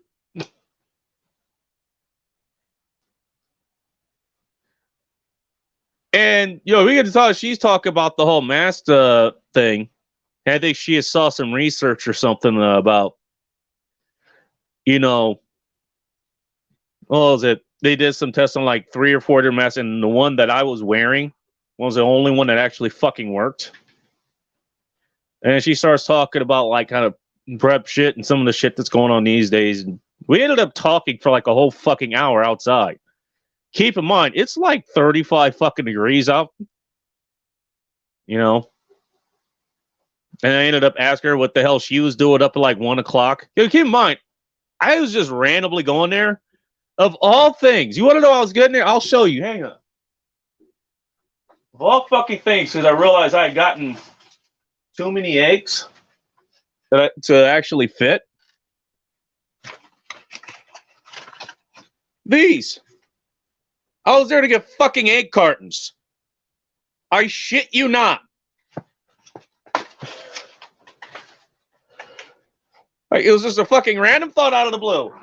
And, we get to talk. She's talking about the whole mask thing. And I think she saw some research or something about, what was it? They did some tests on like 3 or 4 different masks, and the one that I was wearing was the only one that actually fucking worked. And she starts talking about like kind of prep shit and some of the shit that's going on these days. And we ended up talking for like a whole fucking hour outside. Keep in mind, it's like 35 fucking degrees out. And I ended up asking her what the hell she was doing up at like 1 o'clock. Keep in mind, I was just randomly going there. Of all things, you want to know I was getting there? I'll show you. Hang on. Of all fucking things, because I realized I had gotten too many eggs to actually fit. These. I was there to get fucking egg cartons. I shit you not. Like, it was just a fucking random thought out of the blue.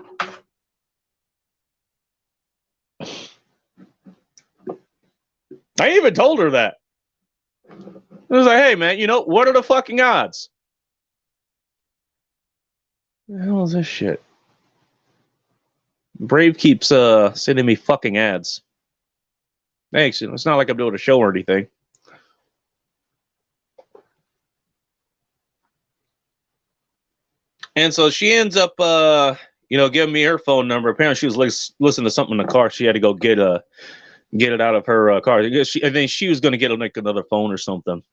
I even told her that. I was like, hey, man, what are the fucking odds? What the hell is this shit? Brave keeps sending me fucking ads. Thanks. It's not like I'm doing a show or anything. And so she ends up, giving me her phone number. Apparently, she was listening to something in the car. She had to go get it out of her car. I think she was going to get another phone or something.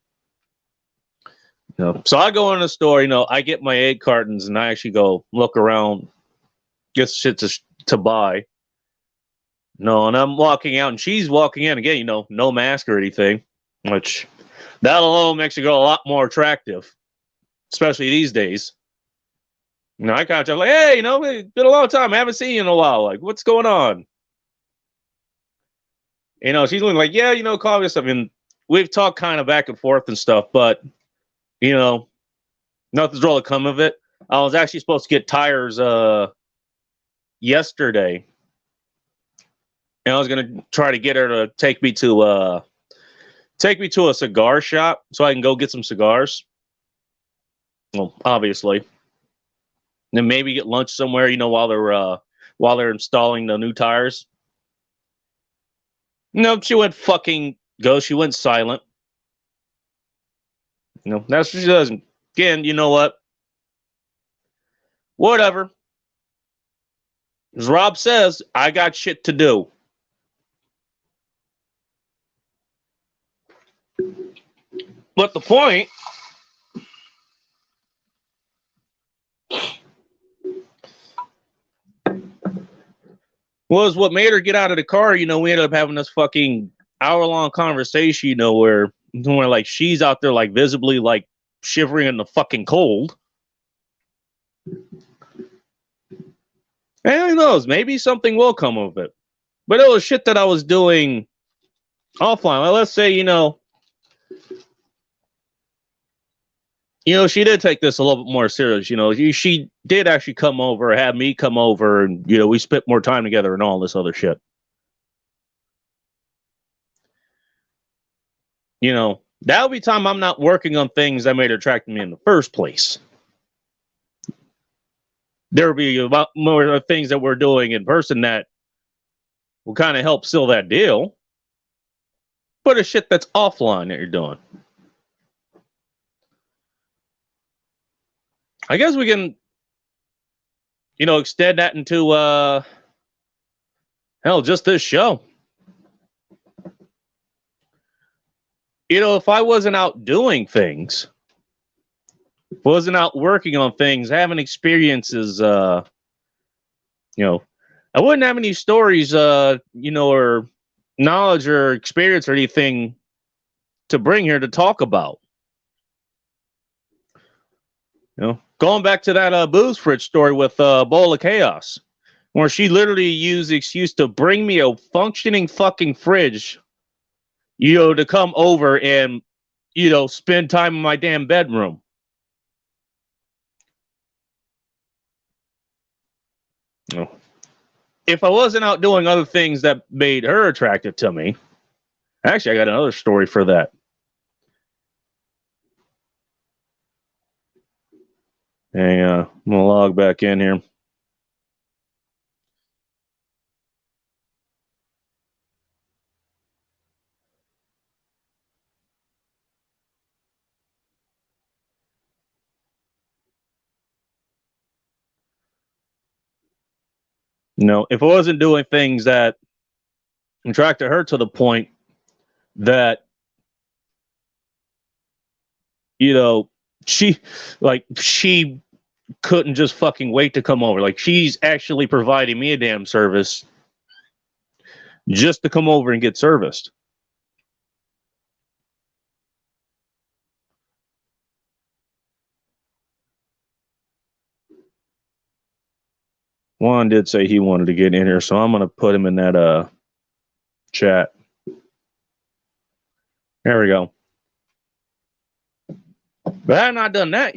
So I go in the store. I get my egg cartons, and I actually go look around, get shit to buy. No, and I'm walking out, and she's walking in again. No mask or anything, which that alone makes a girl a lot more attractive, especially these days. I kind of tell like, hey, it's been a long time. I haven't seen you in a while. Like, what's going on? She's like, yeah, call me stuff. I mean, we've talked kind of back and forth and stuff, but nothing's really come of it. I was actually supposed to get tires yesterday. And I was gonna try to get her to take me to a cigar shop so I can go get some cigars. Well, obviously. And then maybe get lunch somewhere, while they're installing the new tires. Nope, she went fucking ghost. She went silent. That's what she does. Again, you know what? Whatever. As Rob says, I got shit to do. But the point was what made her get out of the car. We ended up having this fucking hour-long conversation, where like she's out there like visibly like shivering in the fucking cold. And who knows? Maybe something will come of it. But it was shit that I was doing offline. Well, let's say, she did take this a little bit more serious. She did actually come over, have me come over, and, we spent more time together and all this other shit. That would be time I'm not working on things that made her attract me in the first place. there will be a lot more things that we're doing in person that will kind of help seal that deal. But it's shit that's offline that you're doing. I guess we can, extend that into, hell, just this show. If I wasn't out doing things, wasn't out working on things, having experiences, I wouldn't have any stories, or knowledge or experience or anything to bring here to talk about. Going back to that booze fridge story with Bowl of Chaos, where she literally used the excuse to bring me a functioning fucking fridge, to come over and, spend time in my damn bedroom. If I wasn't out doing other things that made her attractive to me, actually, I got another story for that. Hey, I'm gonna log back in here. If I wasn't doing things that attracted her to the point that, she couldn't just fucking wait to come over. Like, she's actually providing me a damn service just to come over and get serviced. Juan did say he wanted to get in here, so I'm going to put him in that chat. There we go. But had I not done that,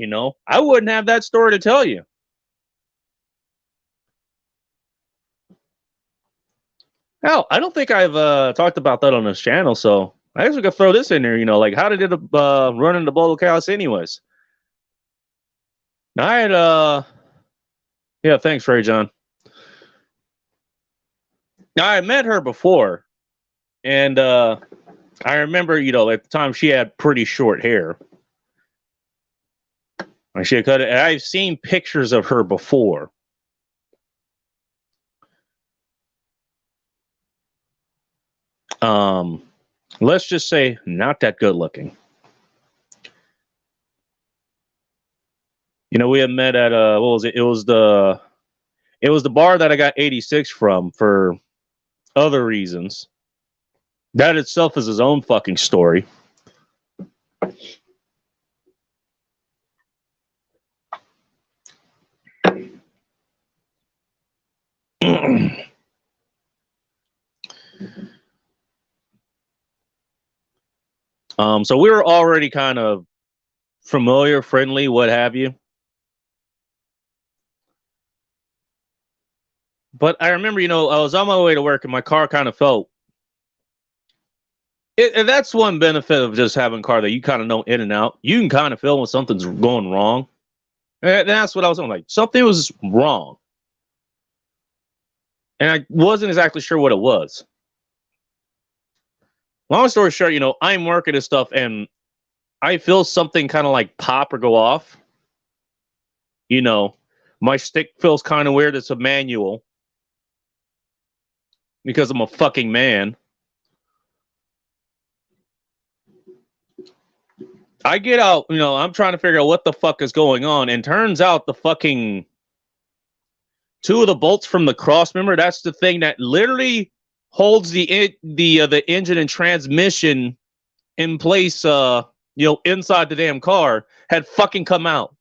I wouldn't have that story to tell you. Hell, I don't think I've talked about that on this channel, so I guess we could throw this in there. Like, how did it run into Bowl of Chaos anyways? I had yeah, thanks, Ray John. Now, I met her before, and I remember, at the time she had pretty short hair. She had cut it. I've seen pictures of her before. Let's just say not that good looking. We had met at what was it? It was the bar that I got 86 from for other reasons. That itself is his own fucking story. So we were already kind of familiar, friendly, what have you. But I remember, I was on my way to work and my car kind of felt. And that's one benefit of just having a car that you kind of know in and out. You can kind of feel when something's going wrong. And that's what I was doing. Like, something was wrong. And I wasn't exactly sure what it was. Long story short, I'm working and stuff, and I feel something kind of like pop or go off. My stick feels kind of weird. It's a manual. Because I'm a fucking man. I get out, I'm trying to figure out what the fuck is going on. And turns out the fucking 2 of the bolts from the cross member, that's the thing that literally holds the engine and transmission in place, inside the damn car, had fucking come out.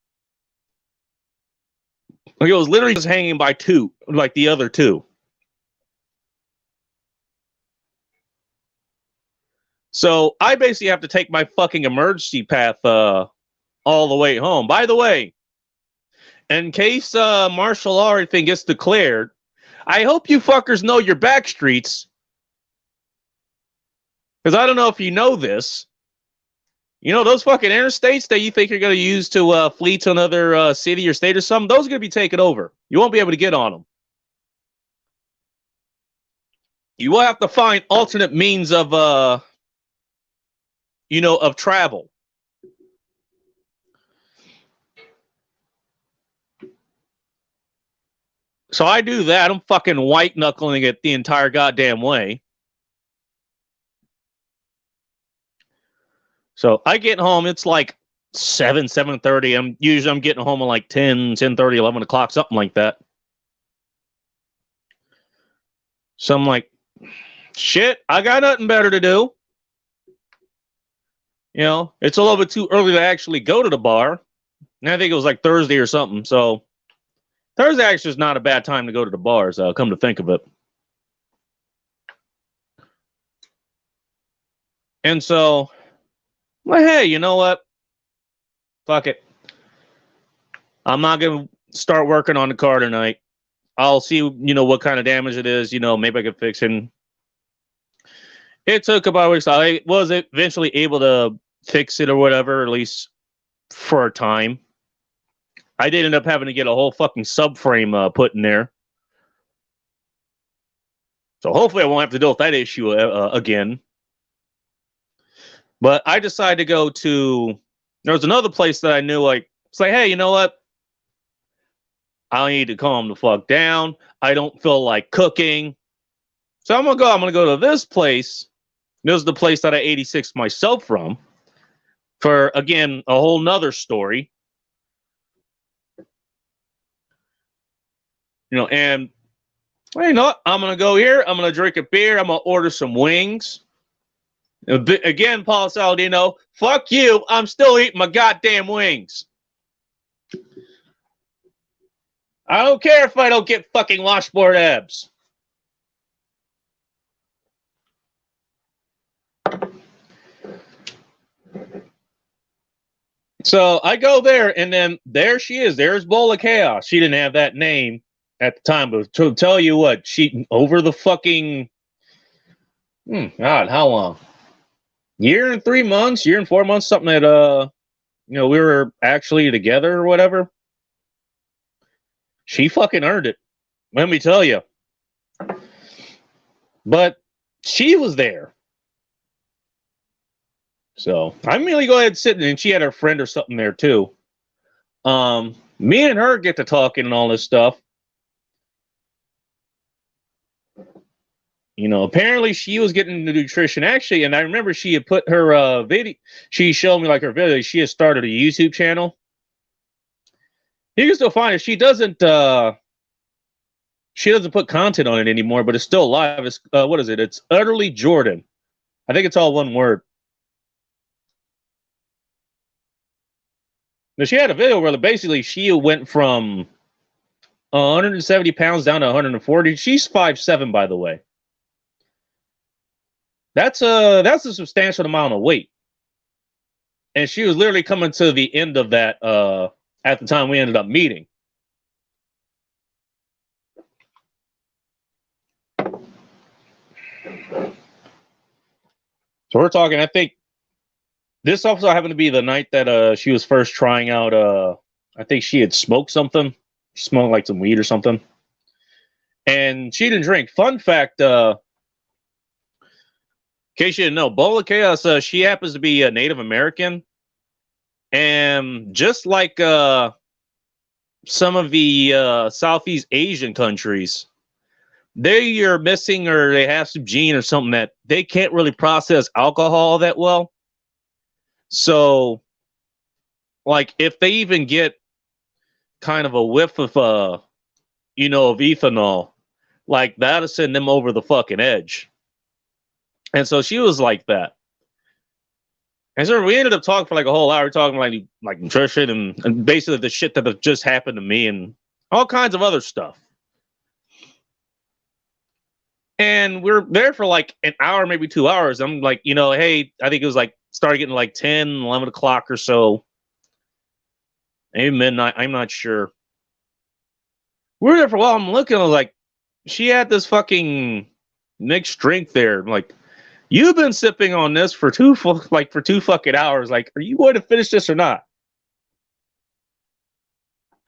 Like, it was literally just hanging by 2, like the other 2. So I basically have to take my fucking emergency path all the way home. By the way, in case martial law or anything gets declared, I hope you fuckers know your back streets. Because I don't know if you know this, You know, those fucking interstates that you think you're going to use to flee to another city or state or something, those are going to be taken over. You won't be able to get on them. You will have to find alternate means of, of travel. So I do that. I'm fucking white knuckling it the entire goddamn way. So I get home. It's like 7:30. I'm getting home at like 10:30, 11 o'clock, something like that. So I'm like, shit, I got nothing better to do. You know, it's a little bit too early to actually go to the bar. And I think it was like Thursday or something. So Thursday actually is not a bad time to go to the bars, come to think of it. And so, well, hey, you know what? Fuck it. I'm not going to start working on the car tonight. I'll see, what kind of damage it is. Maybe I can fix it. It took about a week. I was eventually able to fix it or whatever, at least for a time. I did end up having to get a whole fucking subframe put in there. So hopefully I won't have to deal with that issue again. But I decided to go to, there was another place that I knew, like, it's like, hey, you know what? I need to calm the fuck down. I don't feel like cooking. So I'm going to go to this place. This is the place that I 86 myself from. For, again, a whole nother story. And well, you know what? I'm going to go here. I'm going to drink a beer. I'm going to order some wings. Again, Paul Saladino, fuck you. I'm still eating my goddamn wings. I don't care if I don't get fucking washboard abs. So I go there, and then there she is. There's Bowl of Chaos. She didn't have that name at the time, but to tell you what, she over the fucking God, how long? Year and 3 months, year and 4 months, something that we were actually together or whatever. She fucking earned it. Let me tell you. But she was there. So I'm really go ahead and sit, and she had her friend or something there too. Me and her get to talking and all this stuff. Apparently she was getting into nutrition actually, and I remember she had put her video. She showed me like her video. She has started a YouTube channel. You can still find it. She doesn't put content on it anymore, but it's still live. It's what is it? It's Utterly Jordan. I think it's all one word. Now, she had a video where basically she went from 170 pounds down to 140. She's 5'7", by the way. That's a substantial amount of weight. And she was literally coming to the end of that at the time we ended up meeting. So we're talking, I think this also happened to be the night that she was first trying out I think she had smoked something. She smoked like some weed or something. And she didn't drink. Fun fact, in case you didn't know, Bowl of Chaos, she happens to be a Native American. And just like some of the Southeast Asian countries, they are missing, or they have some gene or something that they can't really process alcohol that well. So, like, if they even get kind of a whiff of, of ethanol, like, that'll send them over the fucking edge. And so she was like that. And so we ended up talking for like a whole hour, talking like nutrition and basically the shit that had just happened to me and all kinds of other stuff. And we're there for like an hour, maybe 2 hours. I'm like, hey, I think it was like started getting like 10, 11 o'clock or so. Maybe midnight. I'm not sure. We were there for a while. I'm looking, I was like, she had this fucking mixed drink there. I'm like, You've been sipping on this for two fucking hours. Like, are you going to finish this or not?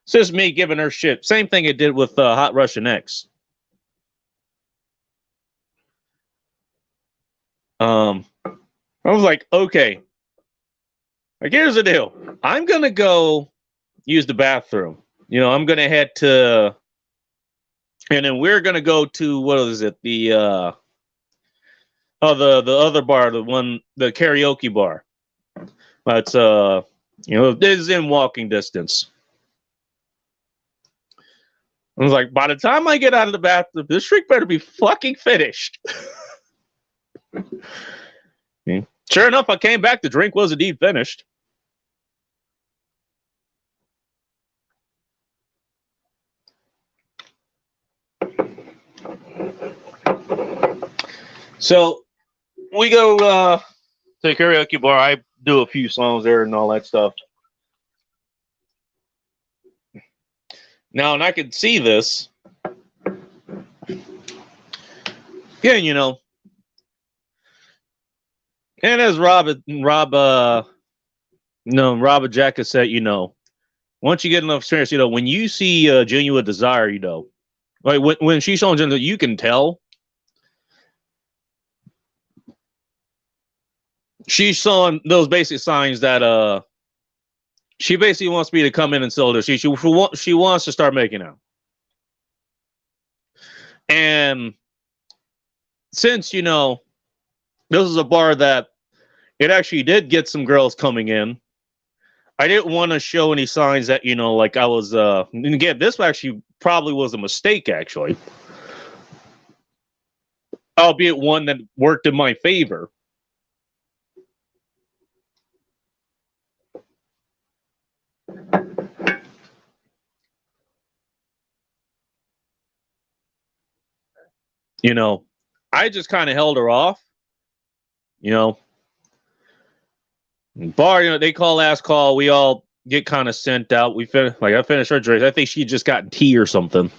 It's just me giving her shit. Same thing it did with Hot Russian X. I was like, okay. Like, here's the deal. I'm gonna go use the bathroom. I'm gonna head to, and then we're gonna go to, what is it? The other bar, the karaoke bar. That's this is in walking distance. I was like, by the time I get out of the bathroom, this drink better be fucking finished. Sure enough, I came back. The drink was indeed finished. So we go to the karaoke bar. I do a few songs there and all that stuff. Now, and I could see this. Yeah, and as Rob Jack said, once you get enough experience, when you see Genuine Desire, like when she's showing Genuine, you can tell she's showing those basic signs that she basically wants me to come in and sell her. She wants to start making out. And since, this is a bar that it actually did get some girls coming in, I didn't want to show any signs that, like I was, and again, this actually probably was a mistake, actually. Albeit one that worked in my favor. I just kind of held her off. Bar, they call last call. We all get kind of sent out. I finished her drink. I think she just got tea or something.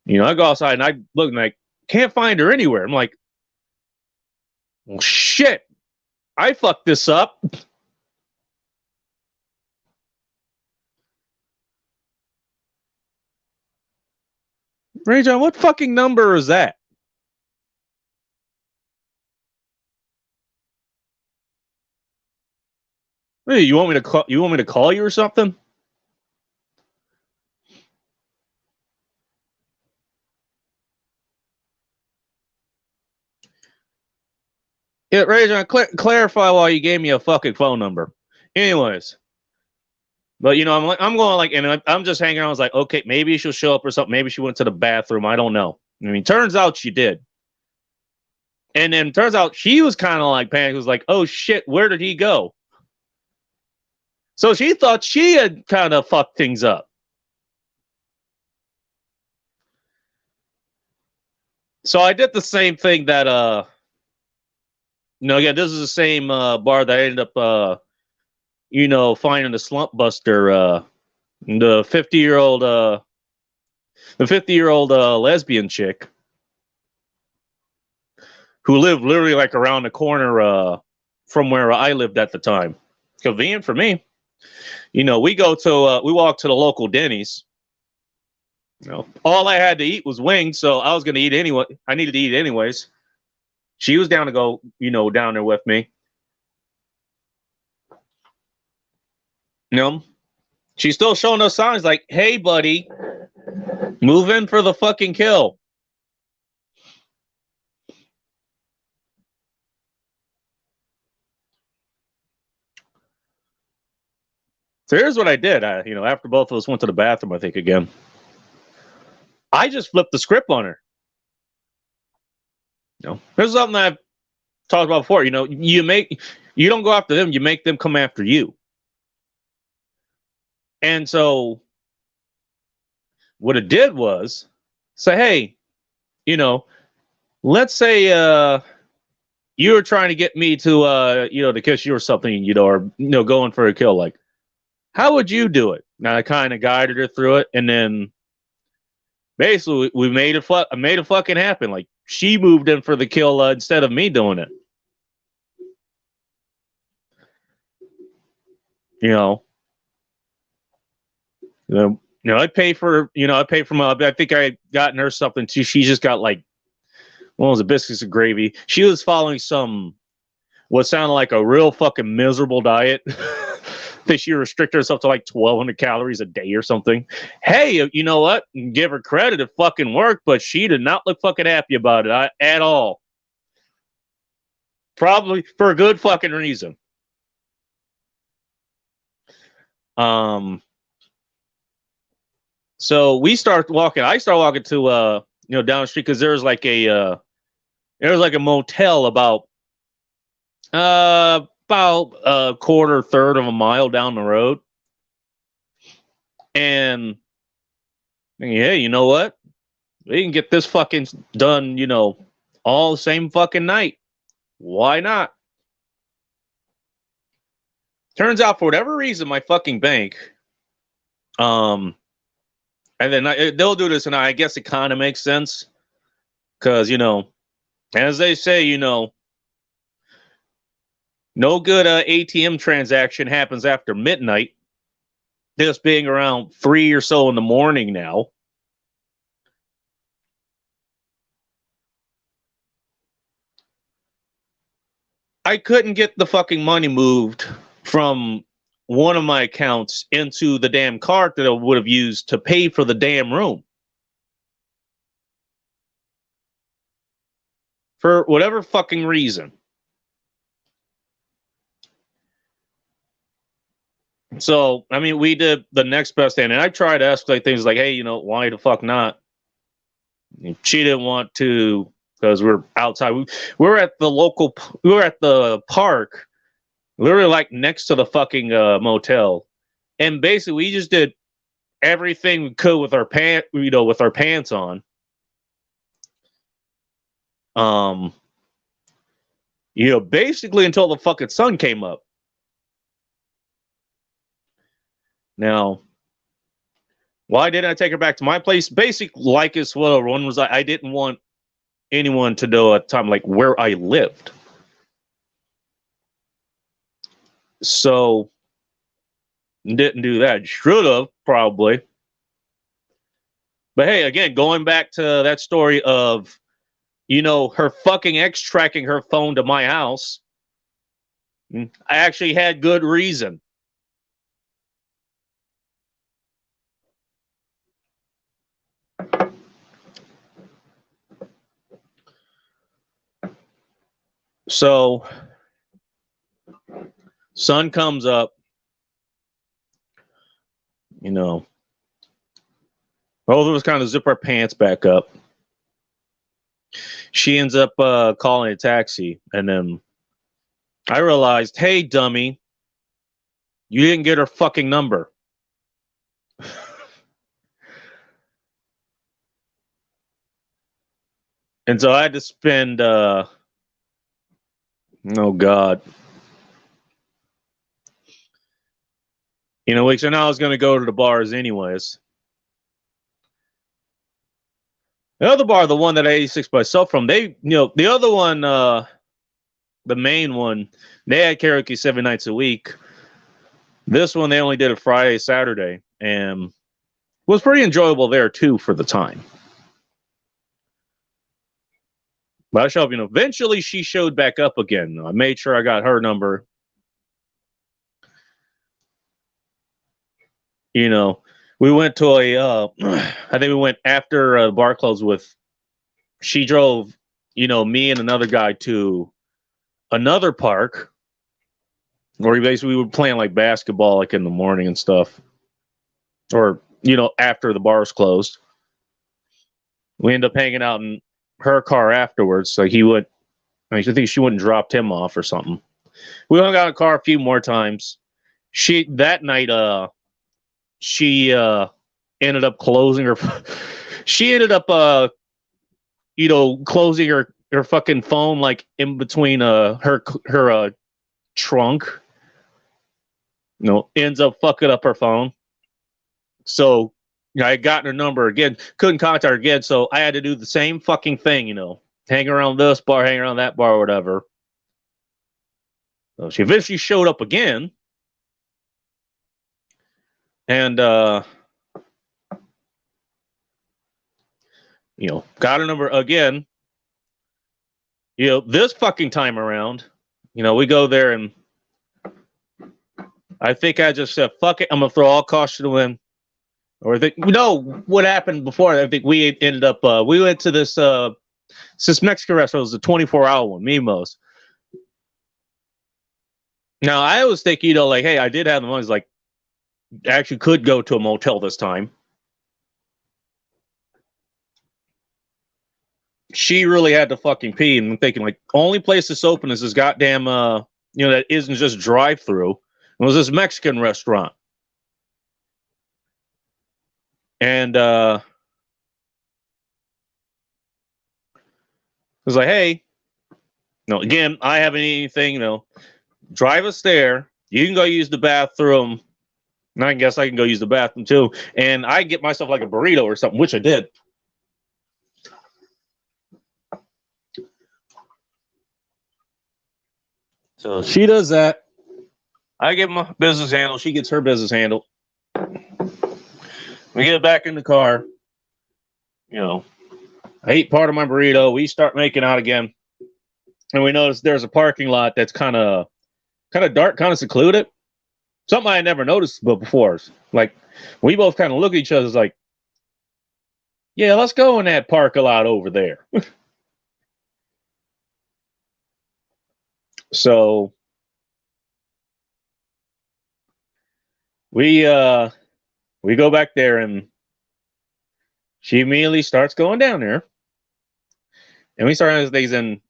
I go outside and I look and I can't find her anywhere. I'm like, well, shit. I fucked this up. Ray John, what fucking number is that? Hey, you want me to call? You want me to call you or something? Yeah, Ray John, clarify why you gave me a fucking phone number. Anyways, but I'm going like, and I'm just hanging around. I was like, okay, maybe she'll show up or something. Maybe she went to the bathroom. I don't know. I mean, turns out she did. And then turns out she was kind of like panicked. Was like, oh shit, where did he go? So she thought she had kind of fucked things up. So I did the same thing that this is the same bar that I ended up finding the slump buster, the 50-year-old lesbian chick who lived literally like around the corner from where I lived at the time. Convenient for me. We walk to the local Denny's. All I had to eat was wings, so I was going to eat anyway. I needed to eat anyways. She was down to go, down there with me. She's still showing us signs like, hey, buddy, move in for the fucking kill. So here's what I did. After both of us went to the bathroom, I think again, I just flipped the script on her. This is something I've talked about before. You don't go after them, you make them come after you. And so what it did was say, hey, let's say you were trying to get me to to kiss you or something, or going for a kill. Like, how would you do it? Now I kind of guided her through it, and then basically we made it fucking happen. Like she moved in for the kill instead of me doing it. I pay for I think I gotten her something too. She just got like one of the biscuits and gravy. She was following what sounded like a real fucking miserable diet. That she restricted herself to like 1,200 calories a day or something. Hey, you know what? Give her credit, it fucking worked, but she did not look fucking happy about it at all. Probably for a good fucking reason. So we start walking. I start walking to down the street because there's like a motel about a quarter, third of a mile down the road. And yeah, you know what? We can get this fucking done, all the same fucking night. Why not? Turns out, for whatever reason, my fucking bank, and then they'll do this, and I guess it kind of makes sense. Because, as they say, no good ATM transaction happens after midnight. This being around 3 or so in the morning now. I couldn't get the fucking money moved from one of my accounts into the damn card that I would have used to pay for the damn room. For whatever fucking reason. So, I mean, we did the next best thing, and I tried to escalate things like, hey, why the fuck not? She didn't want to, because we're outside. We were at the park, literally like next to the fucking motel, and basically we just did everything we could with our pants on. Basically until the fucking sun came up. Now, why didn't I take her back to my place? Basic, like as well. One was I didn't want anyone to know at the time like where I lived. So didn't do that. Should have probably. But hey, again, going back to that story of her fucking ex tracking her phone to my house. I actually had good reason. So, sun comes up, both of us kind of zip our pants back up. She ends up calling a taxi, and then I realized, hey, dummy, you didn't get her fucking number. And so I had to spend, oh God. Weeks, and I was going to go to the bars anyways. The other bar, the one that I 86 myself from, they, the other one, the main one, they had karaoke 7 nights a week. This one, they only did it Friday, Saturday, and was pretty enjoyable there too for the time. But I showed up, eventually she showed back up again. I made sure I got her number. We went to I think we went after the bar closed with, she drove, me and another guy to another park where we were playing like basketball like in the morning and stuff. Or, after the bars closed. We ended up hanging out in her car afterwards. So I think she wouldn't dropped him off or something. We hung out in the car a few more times. That night, she ended up closing her. She ended up, closing her fucking phone like in between her trunk. Ends up fucking up her phone. So, I had gotten her number again, couldn't contact her again, so I had to do the same fucking thing, hang around this bar, hang around that bar, or whatever. So she eventually showed up again, and got her number again. This fucking time around, we go there, and I think I just said, "Fuck it, I'm gonna throw all caution to the wind." Or what happened before? I think we ended up we went to this Mexican restaurant. It was a 24-hour one, Mimo's. Now I always think, like, hey, I did have the money. Like, I actually could go to a motel this time. She really had to fucking pee, and I'm thinking, like, only place that's open is this goddamn that isn't just drive-through. It was this Mexican restaurant. And I was like, hey, again, I haven't eaten anything, drive us there. You can go use the bathroom. And I guess I can go use the bathroom too. And I get myself like a burrito or something, which I did. So she does that. I get my business handle. She gets her business handle. We get back in the car. I ate part of my burrito. We start making out again. And we notice there's a parking lot that's kind of dark, kind of secluded. Something I had never noticed before. Like, we both kind of look at each other like, yeah, let's go in that parking lot over there. So we go back there, and she immediately starts going down there. And we start having things, and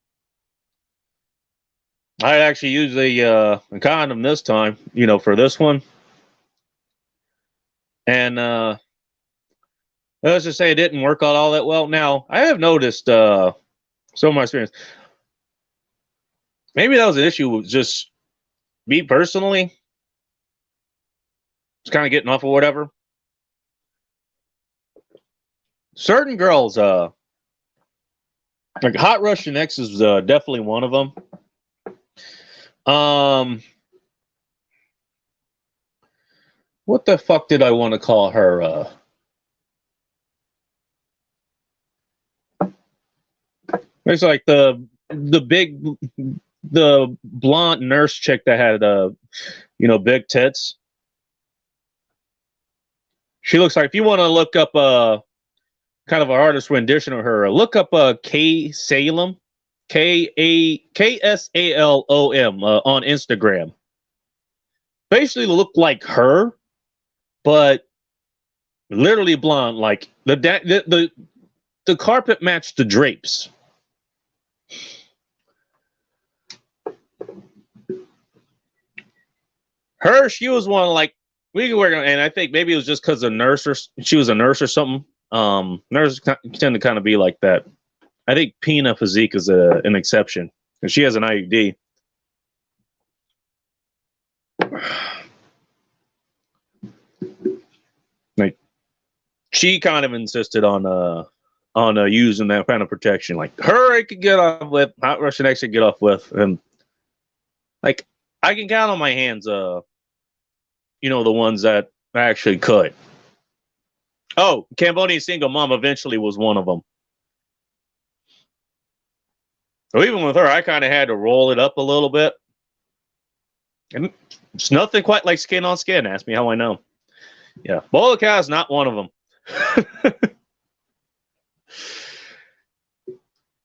I actually used a condom this time, for this one. And let's just say it didn't work out all that well. Now, I have noticed some of my experience. Maybe that was an issue with just me personally. Just kind of getting off or whatever. Certain girls, like Hot Russian X is definitely one of them. What the fuck did I want to call her? It's like the blonde nurse chick that had big tits. She looks like, if you want to look up kind of an artist rendition of her, look up K Salem, KSALOM on Instagram. Basically look like her, but literally blonde. Like the carpet matched the drapes. She was one, like, we could work on, and I think maybe it was just because she was a nurse or something. Nurses tend to kind of be like that. I think Pina Physique is an exception, because she has an IUD. Like, she kind of insisted on using that kind of protection. Like, her I could get off with, Hot Russian X could get off with, and like, I can count on my hands, the ones that actually could. Oh, Cambodian single mom eventually was one of them. So even with her, I kind of had to roll it up a little bit. And it's nothing quite like skin on skin. Ask me how I know. Yeah, Bola Cow is not one of them.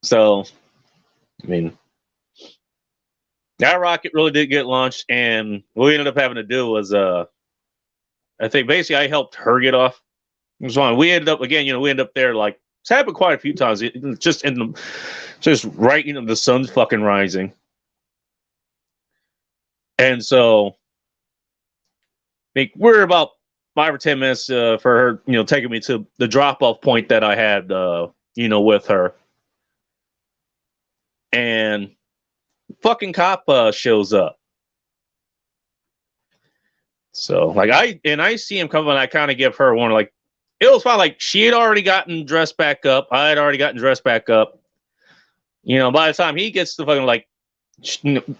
So, I mean, that rocket really did get launched, and what we ended up having to do was, I think basically I helped her get off. It was fine. We ended up there, like, it's happened quite a few times. Just right, the sun's fucking rising. And so, I think we're about 5 or 10 minutes for her, taking me to the drop-off point that I had, with her. And fucking cop shows up. So, like, I see him coming, and I kind of give her one, like, it was fine. Like, she had already gotten dressed back up. I had already gotten dressed back up. You know, by the time he gets to fucking, like,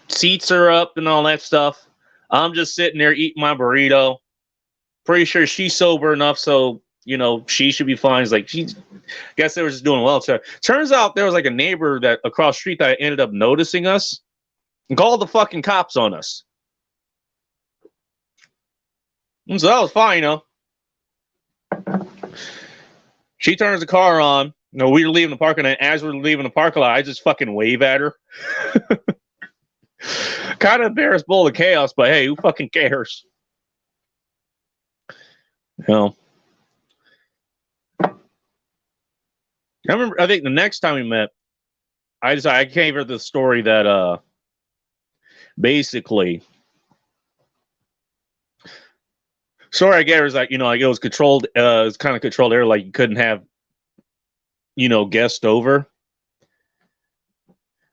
seats are up and all that stuff, I'm just sitting there eating my burrito. Pretty sure she's sober enough, so, you know, she should be fine. It's like, guess they were just doing well. So, turns out there was like a neighbor that across the street that ended up noticing us and called the fucking cops on us. And so that was fine, you know. She turns the car on. You know, we were leaving the parking lot. As we're leaving the parking lot, I just fucking wave at her. Kind of embarrassed bowl of chaos, but hey, who fucking cares? You know. I think the next time we met, I gave her the story that basically, story I gave her is like, you know, like it was controlled, it was kind of controlled area, like you couldn't have, you know, guests over.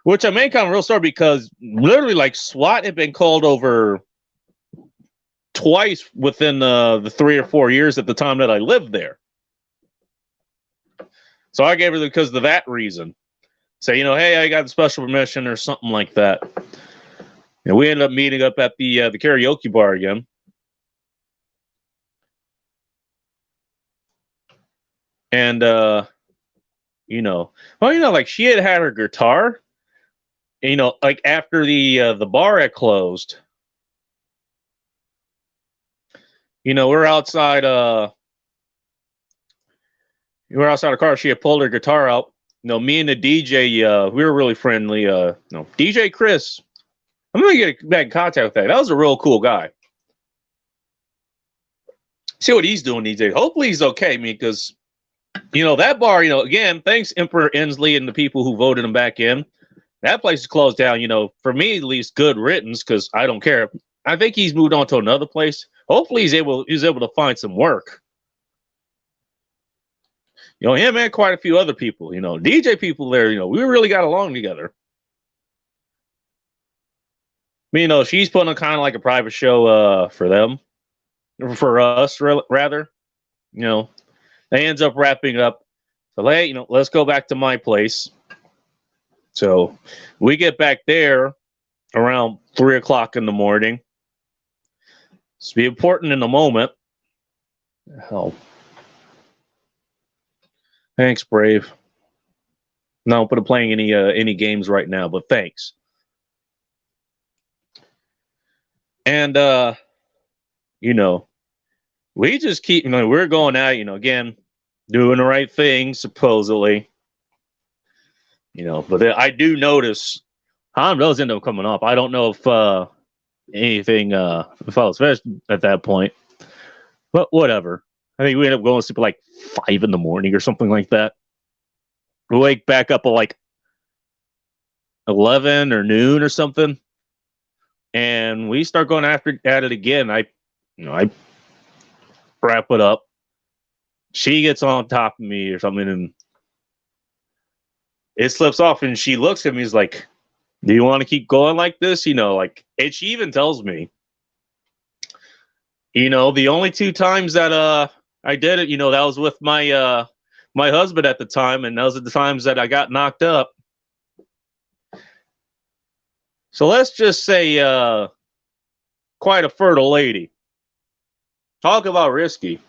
Which I made kind of real story because literally, like, SWAT had been called over twice within the 3 or 4 years at the time that I lived there. So I gave her because of that reason. Say, you know, hey, I got special permission or something like that. And we ended up meeting up at the karaoke bar again. And you know, well, you know, like she had her guitar. You know, like after the bar had closed, you know, we're outside the car. She had pulled her guitar out. You know, me and the DJ, we were really friendly. No, DJ Chris, I'm gonna get back in contact with that. That was a real cool guy. See what he's doing these days. Hopefully he's okay, because you know that bar. You know, again, thanks Emperor Inslee and the people who voted him back in. That place is closed down, you know, for me at least, good riddance, because I don't care. I think he's moved on to another place. Hopefully he's able to find some work. You know, him and quite a few other people, you know, DJ people there, you know, we really got along together. I mean, you know, she's putting on kind of like a private show for them, for us, rather. You know, they ends up wrapping up. So, hey, you know, let's go back to my place. So we get back there around 3 o'clock in the morning. It's be important in the moment. Hell. Thanks, Brave. No, but I'm playing any games right now, but thanks. And you know, we just keep, you know, we're going out, you know, again, doing the right thing, supposedly. You know, but I do notice time does end up coming up. I don't know if anything follows at that point. But whatever. I think we end up going to sleep at like 5 in the morning or something like that. We wake back up at like 11 or noon or something. And we start going at it again. I wrap it up. She gets on top of me or something, and it slips off, and she looks at me, is like, do you want to keep going like this? You know, like, and she even tells me, you know, the only 2 times that I did it, you know, that was with my my husband at the time, and those are the times that I got knocked up. So let's just say quite a fertile lady. Talk about risky.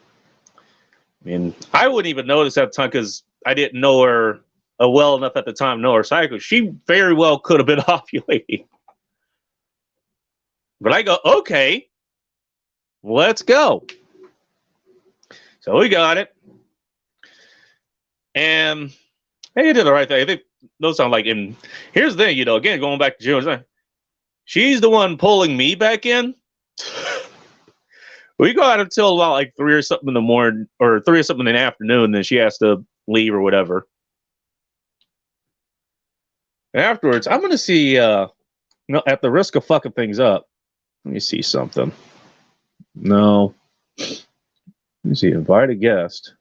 I mean, I wouldn't even notice at the time because I didn't know her well enough at the time to know her cycle. She very well could have been ovulating. But I go, okay, let's go. So we got it. And hey, you did the right thing. I think those sound like, and here's the thing, you know, again, going back to June, she's the one pulling me back in. We go out until about like 3 or something in the morning, or 3 or something in the afternoon, then she has to leave or whatever. And afterwards, I'm gonna see no, at the risk of fucking things up, let me see something. No. Let me see, invite a guest.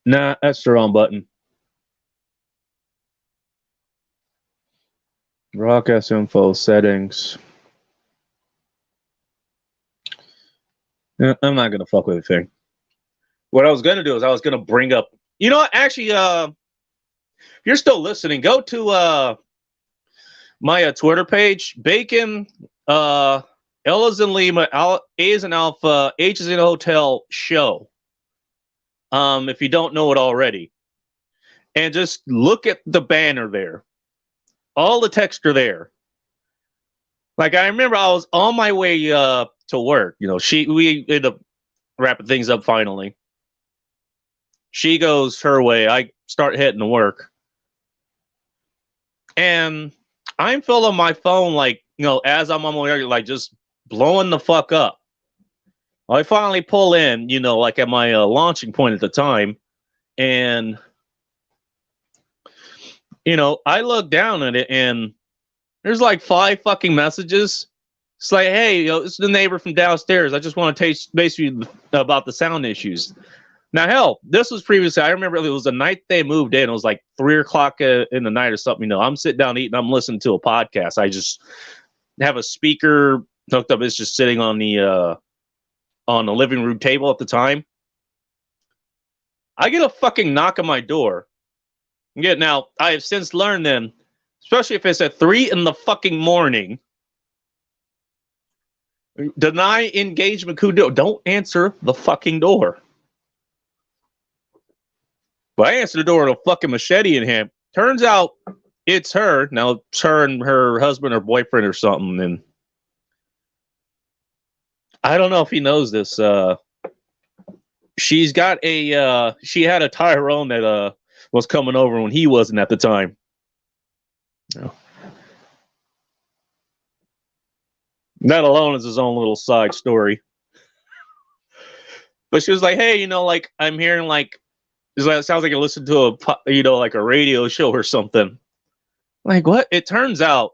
Nah, that's the wrong button. Broadcast info settings. I'm not gonna fuck with the thing. What I was gonna do is I was gonna bring up. You know what? Actually, if you're still listening, go to my Twitter page, Bacon, L is in Lima, A is in Alpha, H is in Hotel show. If you don't know it already, and just look at the banner there. All the text are there. Like I remember, I was on my way to work. You know, we ended up wrapping things up finally. She goes her way. I start heading to work, and I'm filling my phone like as I'm on my way, like just blowing the fuck up. I finally pull in, like at my launching point at the time, and I look down at it, and there's like 5 fucking messages. It's like, hey, it's the neighbor from downstairs. I just want to taste basically about the sound issues. Now, hell, this was previously. I remember it was the night they moved in. It was like 3:00 in the night or something. I'm sitting down eating. I'm listening to a podcast. I just have a speaker hooked up. It's just sitting on the living room table at the time. I get a fucking knock on my door. Now, I have since learned then, especially if it's at 3 in the fucking morning, deny engagement. Don't answer the fucking door. But I answered the door with a fucking machete in hand. Turns out it's her. Now it's her and her husband or boyfriend or something. And I don't know if he knows this. She's got she had a Tyrone that was coming over when he wasn't at the time. No. That alone is his own little side story. But she was like, hey, like I'm hearing like, it sounds like I listened to like a radio show or something. Like what? It turns out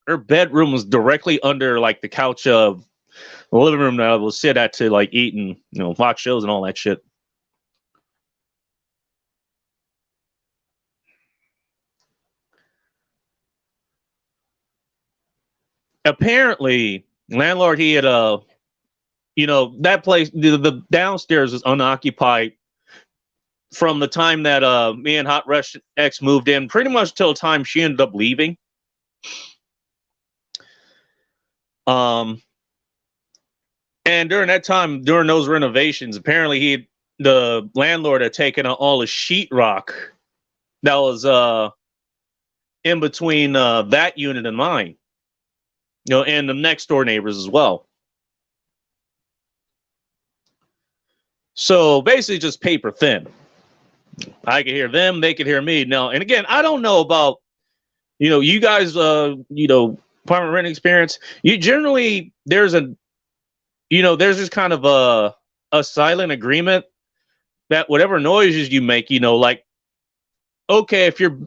her bedroom was directly under like the couch of the living room that I will sit at to like eat and watch shows and all that shit. Apparently, landlord, he had that place, the downstairs was unoccupied from the time that me and Hot Rush X moved in, pretty much till the time she ended up leaving. And during that time, during those renovations, apparently the landlord had taken out all the sheetrock that was in between that unit and mine, and the next door neighbors as well. So basically, just paper thin. I could hear them, they could hear me. Now, and again, I don't know about you guys, apartment rent experience. You generally there's just kind of a silent agreement that whatever noises you make, like okay, if you're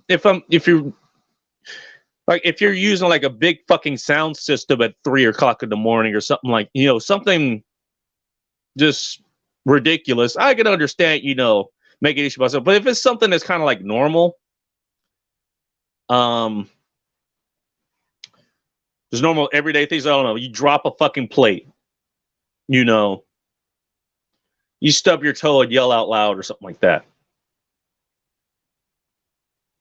using like a big fucking sound system at 3:00 in the morning or something like something just ridiculous, I can understand make an issue about myself. But if it's something that's kind of like normal, there's normal everyday things. I don't know. You drop a fucking plate, you stub your toe and yell out loud or something like that.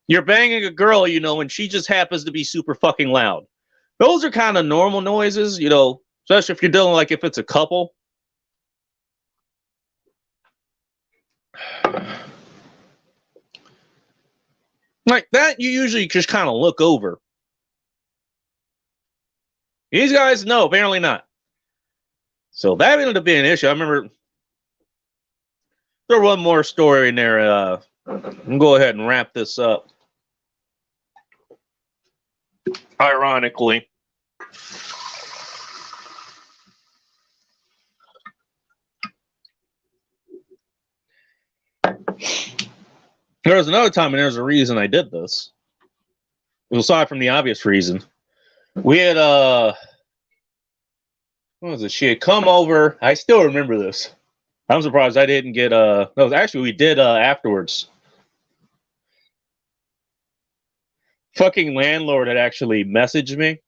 You're banging a girl, and she just happens to be super fucking loud. Those are kind of normal noises, especially if you're dealing like if it's a couple. Like that, you usually just kind of look over. These guys, no, apparently not. So that ended up being an issue. I remember there's one more story in there. I'll go ahead and wrap this up. Ironically. There was another time, and there's a reason I did this. Aside from the obvious reason, we had what was it? She had come over. I still remember this. I'm surprised I didn't get no. Actually, we did afterwards. Fucking landlord had actually messaged me.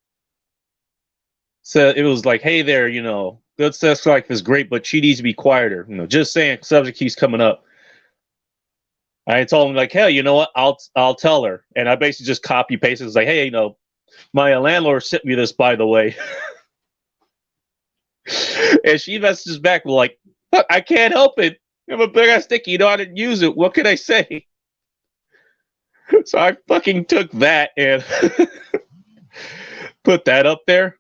So it was like, hey there, good sex life is great, but she needs to be quieter. You know, just saying, subject keeps coming up. I told him like, hey, you know what? I'll tell her, and I basically just copy paste it. It's like, hey, you know, my landlord sent me this, by the way, and she messages back like, fuck, I can't help it. I'm a big ass sticky. You know, I didn't use it. What can I say? So I fucking took that and put that up there.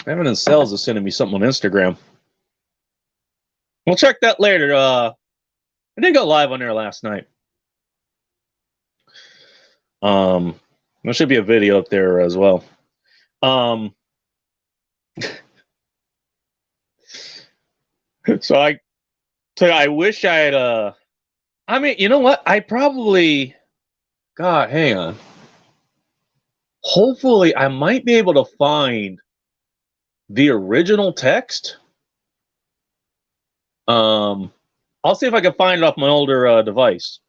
Evidence Cells is sending me something on Instagram. We'll check that later. I did go live on there last night. There should be a video up there as well. So I wish I had I mean, you know what? I probably, God, hang on. Hopefully, I might be able to find the original text. I'll see if I can find it off my older device.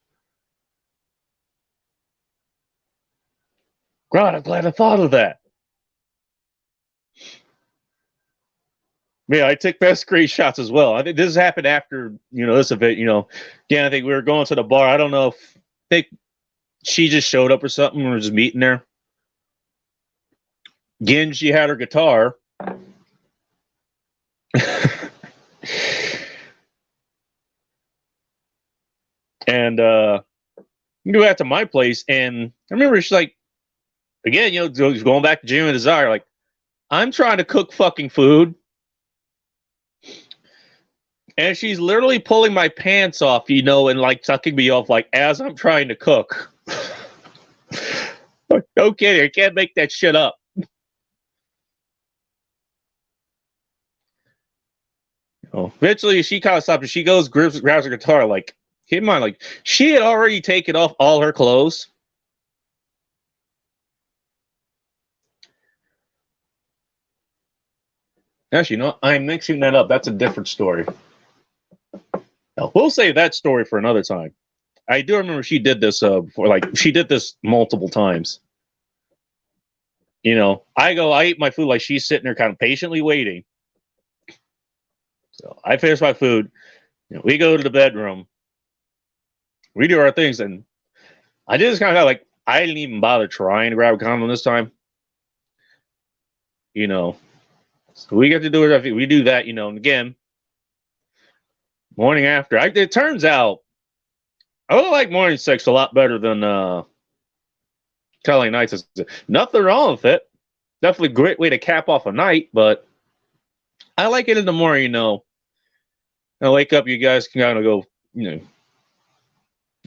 God, I'm glad I thought of that. Yeah, I took best screenshots as well. I think this happened after, you know, this event, you know. Again, I think we were going to the bar. I don't know if she just showed up or something. We were just meeting there. Again, she had her guitar. And we go back to my place, and I remember she's like, again, you know, going back to Genuine Desire, like, I'm trying to cook fucking food. And she's literally pulling my pants off, you know, and like sucking me off, like, as I'm trying to cook. No kidding, I can't make that shit up. Oh, eventually, she kind of stops and she goes, grabs her guitar, like, keep in mind, like, she had already taken off all her clothes. Actually, you know, I'm mixing that up. That's a different story. Now, we'll save that story for another time. I do remember she did this before, like, she did this multiple times. You know, I eat my food like she's sitting there kind of patiently waiting. So I finish my food. You know, we go to the bedroom. We do our things, and I did this kind of like, I didn't even bother trying to grab a condom this time. You know, so we get to do it. We do that, you know, and again, morning after. It turns out I would like morning sex a lot better than Kelly nights. Nothing wrong with it. Definitely a great way to cap off a night, but I like it in the morning, you know. I wake up, you guys can kind of go, you know.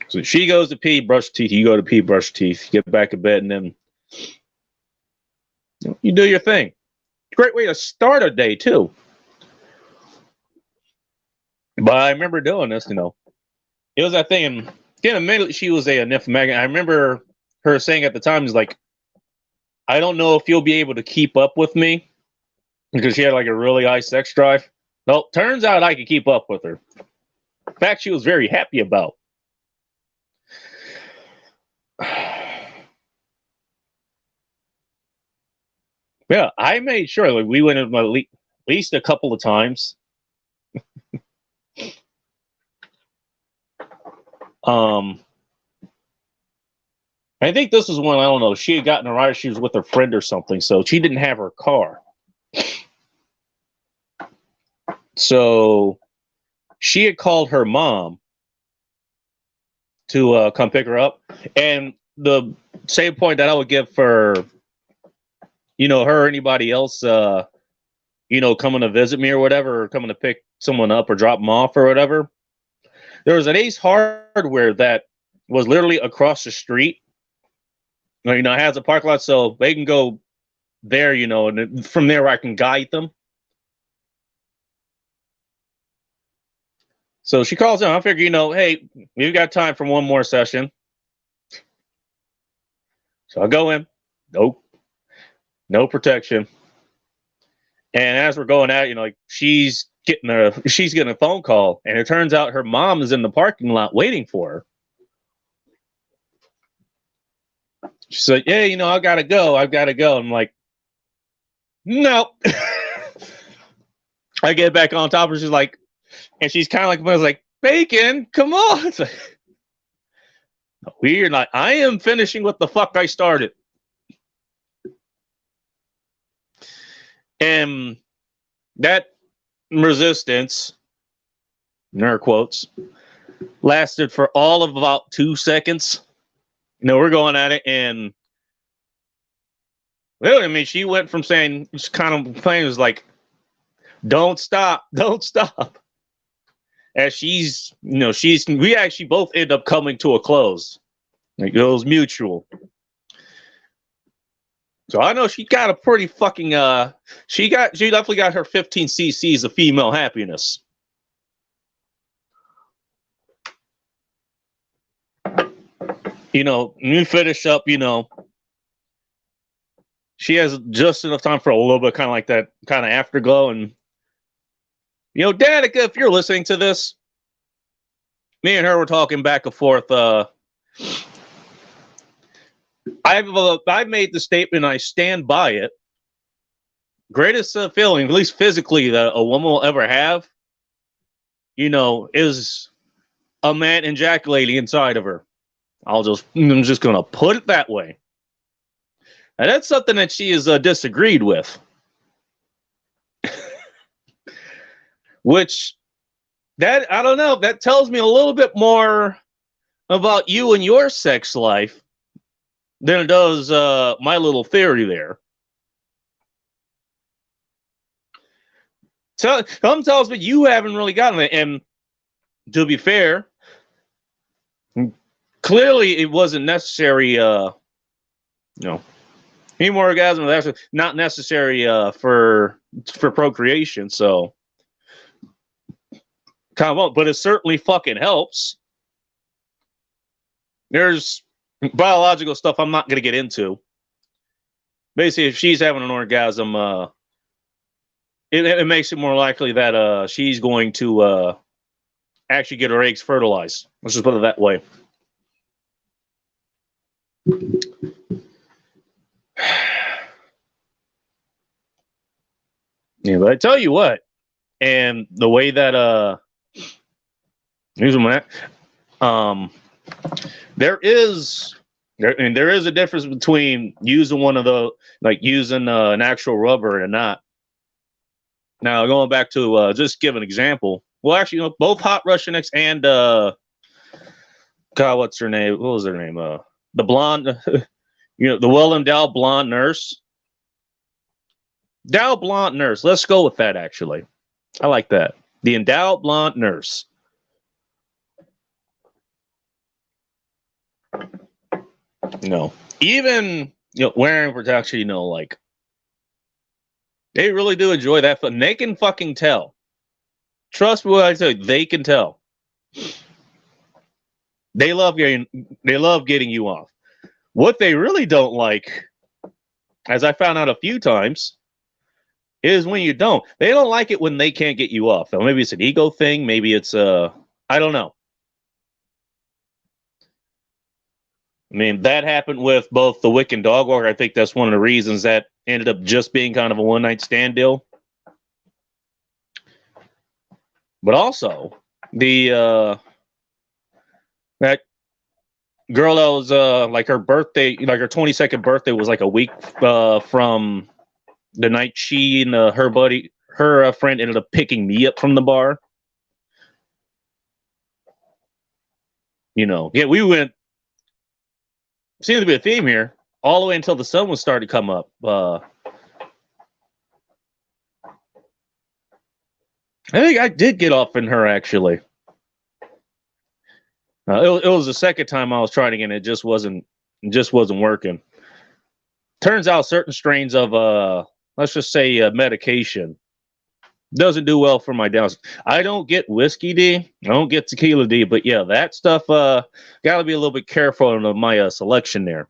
So she goes to pee, brush teeth. You go to pee, brush teeth. Get back to bed, and then you do your thing. Great way to start a day, too. But I remember doing this, you know. It was that thing, and again, immediately she was a nymphomaniac. I remember her saying at the time, is like, I don't know if you'll be able to keep up with me, because she had like a really high sex drive. Well, turns out I could keep up with her. In fact, she was very happy about. Yeah, I made sure, like, we went at least a couple of times. I think this was when, I don't know, she had gotten a ride. She was with her friend or something, so she didn't have her car. So she had called her mom to come pick her up. And the same point that I would give for, you know, her or anybody else, you know, coming to visit me or whatever, or coming to pick someone up or drop them off or whatever. There was an Ace Hardware that was literally across the street. You know, it has a parking lot, so they can go there, you know, and from there I can guide them. So she calls in. I figure, you know, hey, we've got time for one more session. So I go in. Nope. No protection. And as we're going out, you know, like, she's getting a phone call, and it turns out her mom is in the parking lot waiting for her. She's like, yeah, you know, I've got to go. I'm like, No. I get back on top of her. She's like, and she's kind of like, I was like, Bacon, come on. It's like, weird. Like, I am finishing what the fuck I started. And that resistance, in air quotes, lasted for all of about 2 seconds. You know, we're going at it, and really, I mean, she went from saying, just kind of playing, was like, don't stop, don't stop. As she's, you know, we actually both end up coming to a close. Like, it was mutual. So I know she got a pretty fucking, she definitely got her 15 cc's of female happiness. You know, when we finish up, you know, she has just enough time for a little bit kind of like that kind of afterglow. And, you know, Danica, if you're listening to this, me and her were talking back and forth. I've made the statement, I stand by it. Greatest feeling, at least physically, that a woman will ever have, you know, is a man ejaculating inside of her. I'm just going to put it that way. And that's something that she has disagreed with. Which, that, I don't know, that tells me a little bit more about you and your sex life than it does my little theory there. So, some tells me you haven't really gotten it. And to be fair, clearly it wasn't necessary, you know, any more orgasm, that's not necessary for procreation. So, kind of, but it certainly fucking helps. There's biological stuff I'm not going to get into. Basically, if she's having an orgasm, it makes it more likely that she's going to actually get her eggs fertilized. Let's just put it that way. Yeah, but I tell you what, and the way that here's one there is a difference between using one of the, like using an actual rubber and not. Now, going back to just give an example. Well, actually, you know, both Hot Russian X and God, what's her name? What was her name? The blonde, you know, the well-endowed blonde nurse. Endowed blonde nurse. Let's go with that, actually. I like that. The endowed blonde nurse. You know, even, you know, wearing protection, you know, like, they really do enjoy that. And they can fucking tell. Trust me when I tell you, they can tell. They love getting you off. What they really don't like, as I found out a few times, is when you don't. They don't like it when they can't get you off. Now, maybe it's an ego thing. Maybe it's I don't know. I mean, that happened with both the Wick and Dog Walker. I think that's one of the reasons that ended up just being kind of a one-night stand deal. But also, the that girl that was like her birthday, like her 22nd birthday was like a week from the night she and her friend ended up picking me up from the bar. You know, yeah, we went. Seems to be a theme here all the way until the sun was starting to come up. I think I did get off in her, actually. It was the second time I was trying again. It just wasn't working. Turns out certain strains of let's just say medication doesn't do well for my downs. I don't get whiskey D, I don't get tequila D, but yeah, that stuff gotta be a little bit careful in my selection there.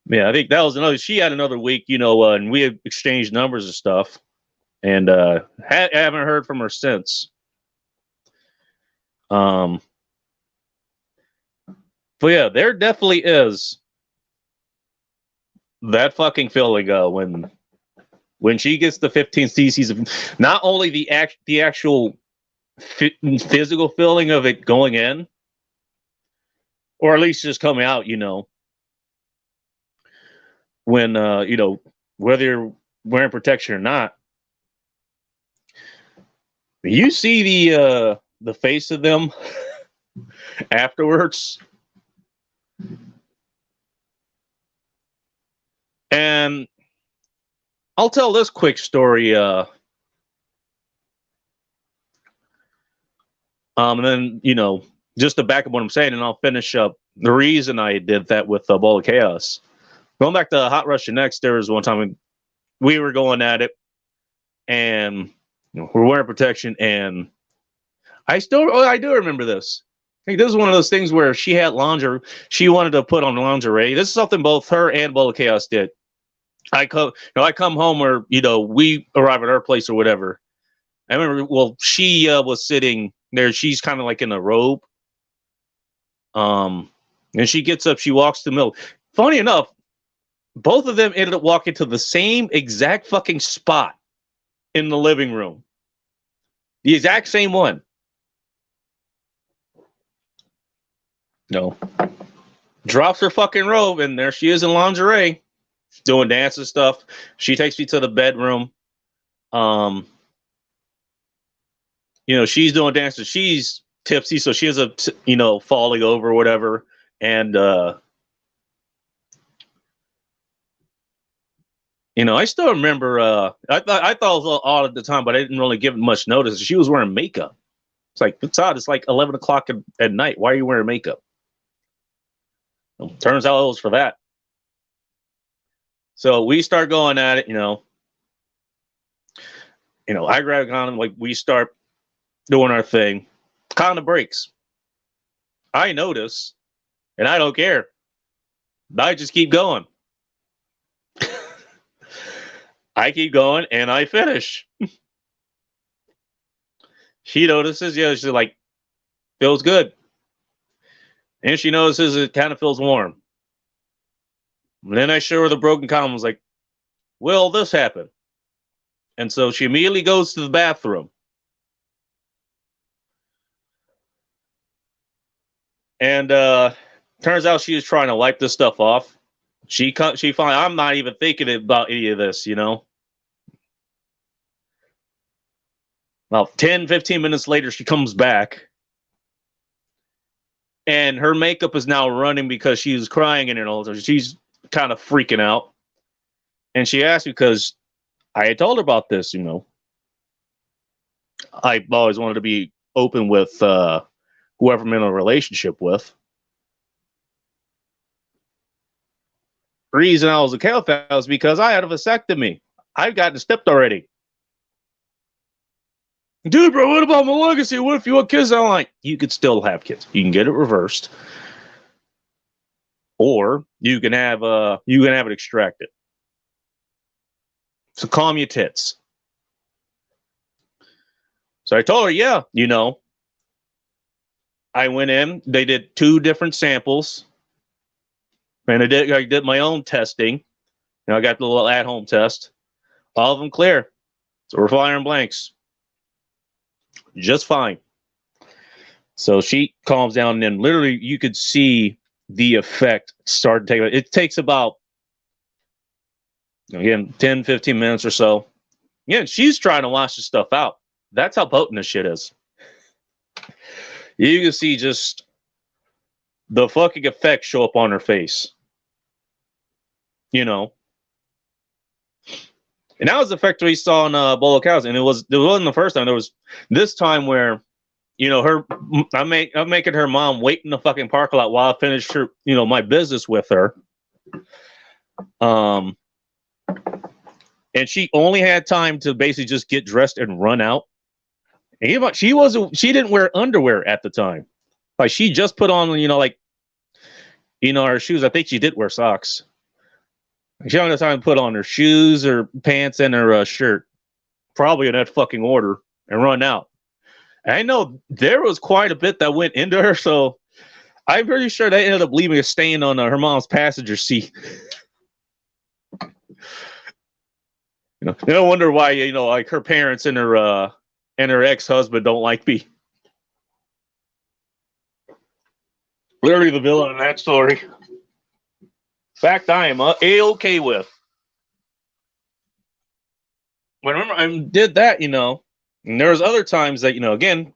Yeah, I think that was another. She had another week, you know, and we had exchanged numbers and stuff, and haven't heard from her since. But yeah, there definitely is that fucking feeling when she gets the 15 cc's of not only the actual physical feeling of it going in, or at least just coming out, when whether you're wearing protection or not, you see the face of them afterwards. And I'll tell this quick story. And then, just to back up what I'm saying, and I'll finish up the reason I did that with Bowl of Chaos. Going back to Hot Russian Next, there was one time we were going at it, and we're wearing protection, and I do remember this. I think this is one of those things where she had lingerie. She wanted to put on lingerie. This is something both her and Bowl of Chaos did. I come home, or we arrive at our place or whatever. I remember. Well, she was sitting there. She's kind of like in a robe. And she gets up. She walks to the middle. Funny enough, both of them ended up walking to the same exact fucking spot in the living room. The exact same one. No. Drops her fucking robe, and there she is in lingerie, doing dance and stuff. She takes me to the bedroom. She's doing dances. She's tipsy, so she ends up, falling over or whatever. And, I still remember, I thought it was a little odd at the time, but I didn't really give it much notice. She was wearing makeup. It's like, it's odd. It's like 11 o'clock at night. Why are you wearing makeup? Well, turns out it was for that. So we start going at it, I grab a condom, like we start doing our thing. Condom breaks. I notice, and I don't care. I just keep going. I keep going, and I finish. She notices, she's like, feels good. And she notices it kind of feels warm. And then I show her the broken condom. I was like, will this happen? And so she immediately goes to the bathroom. And turns out she was trying to wipe this stuff off. She finally, I'm not even thinking about any of this, About 10, 15 minutes later, she comes back. And her makeup is now running because she's crying in it all. She's kind of freaking out. And she asked me, because I had told her about this, I always wanted to be open with whoever I'm in a relationship with. The reason I was okay with that was because I had a vasectomy. I've gotten stepped already. Dude, bro, what about my legacy? What if you want kids? I'm like, you could still have kids. You can get it reversed, or you can have it extracted. So calm your tits. So I told her, yeah, I went in. They did 2 different samples, and I did my own testing. I got the little at-home test. All of them clear. So we're firing blanks. Just fine. So she calms down, and then literally you could see the effect start to take. It takes about, again, 10, 15 minutes or so. Yeah, she's trying to wash the stuff out. That's how potent this shit is. You can see just the fucking effect show up on her face. And that was the effect we saw in Bowl of Cows, and it wasn't the first time. There was this time where, I'm making her mom wait in the fucking parking lot while I finished her, my business with her. And she only had time to basically just get dressed and run out. And she didn't wear underwear at the time. Like, she just put on, her shoes. I think she did wear socks. She don't have time to put on her shoes or pants and her shirt, probably in that fucking order, and run out. And I know there was quite a bit that went into her, so I'm pretty sure they ended up leaving a stain on her mom's passenger seat. No wonder why, like her parents and her ex-husband don't like me. Literally the villain in that story. Fact I am A-okay with. Whenever I did that, and there was other times that, again,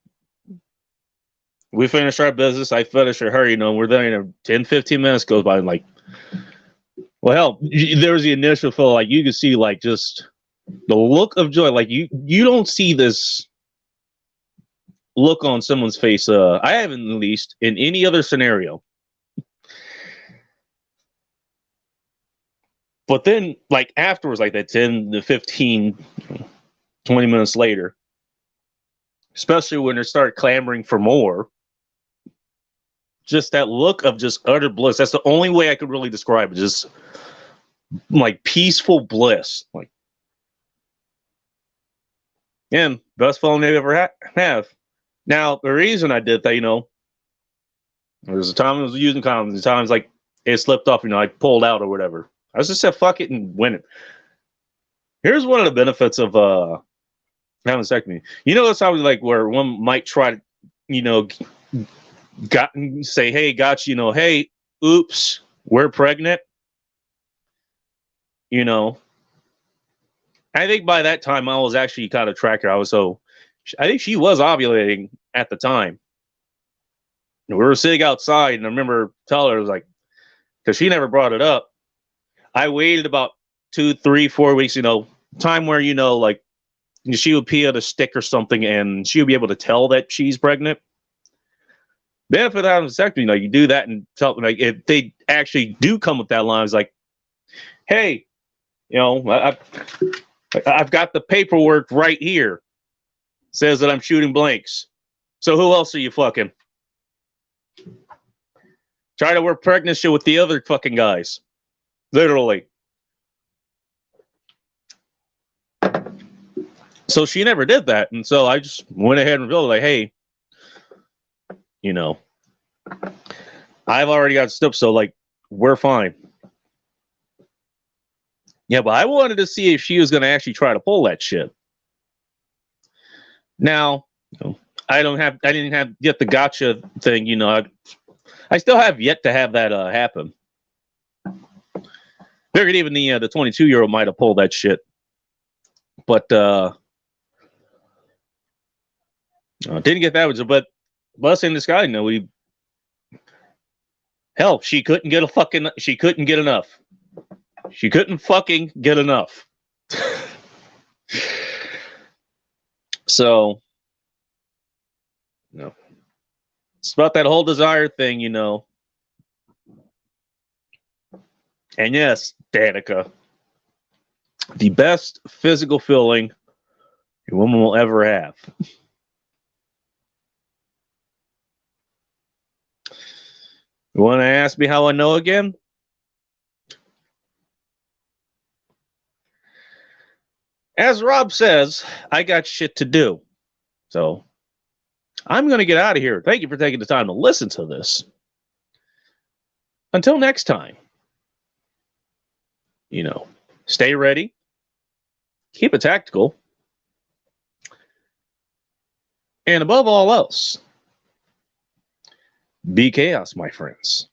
we finished our business, I finished her, we're there, 10, 15 minutes goes by, and like, well, hell, there was the initial feel, like, you could see, like, just the look of joy, like, you don't see this look on someone's face, I haven't, at least, in any other scenario. But then, like, afterwards, like that 10 to 15, 20 minutes later, especially when they start clamoring for more, just that look of just utter bliss. That's the only way I could really describe it. Just like peaceful bliss. Like, and best phone they ever have. Now, the reason I did that, there was a time I was using condoms, and times like it slipped off, I pulled out or whatever. I just said, fuck it and win it. Here's one of the benefits of having a vasectomy. That's how like where one might try to, say, hey, got you, hey, oops, we're pregnant. I think by that time I was actually kind of tracker. I think she was ovulating at the time. We were sitting outside, and I remember telling her, I was like, because she never brought it up. I waited about 2, 3, 4 weeks, time where, like she would pee at a stick or something and she would be able to tell that she's pregnant. Benefit of having a vasectomy, you do that and tell, like, if they actually do come with that line, it's like, hey, I've got the paperwork right here. Says that I'm shooting blanks. So who else are you fucking? Try to work pregnancy with the other fucking guys. Literally. So she never did that. And so I just went ahead and revealed, like, hey, I've already got stuff, so like, we're fine. Yeah, but I wanted to see if she was going to actually try to pull that shit. Now, I didn't have yet the gotcha thing, I still have yet to have that happen. Figured even the 22-year-old might have pulled that shit. But didn't get that, but blessing this guy, hell, she couldn't get enough. She couldn't fucking get enough. So, it's about that whole desire thing, And yes, Danica, the best physical feeling a woman will ever have. You want to ask me how I know again? As Rob says, I got shit to do. So I'm going to get out of here. Thank you for taking the time to listen to this. Until next time, stay ready, keep it tactical, and above all else, be chaos, my friends.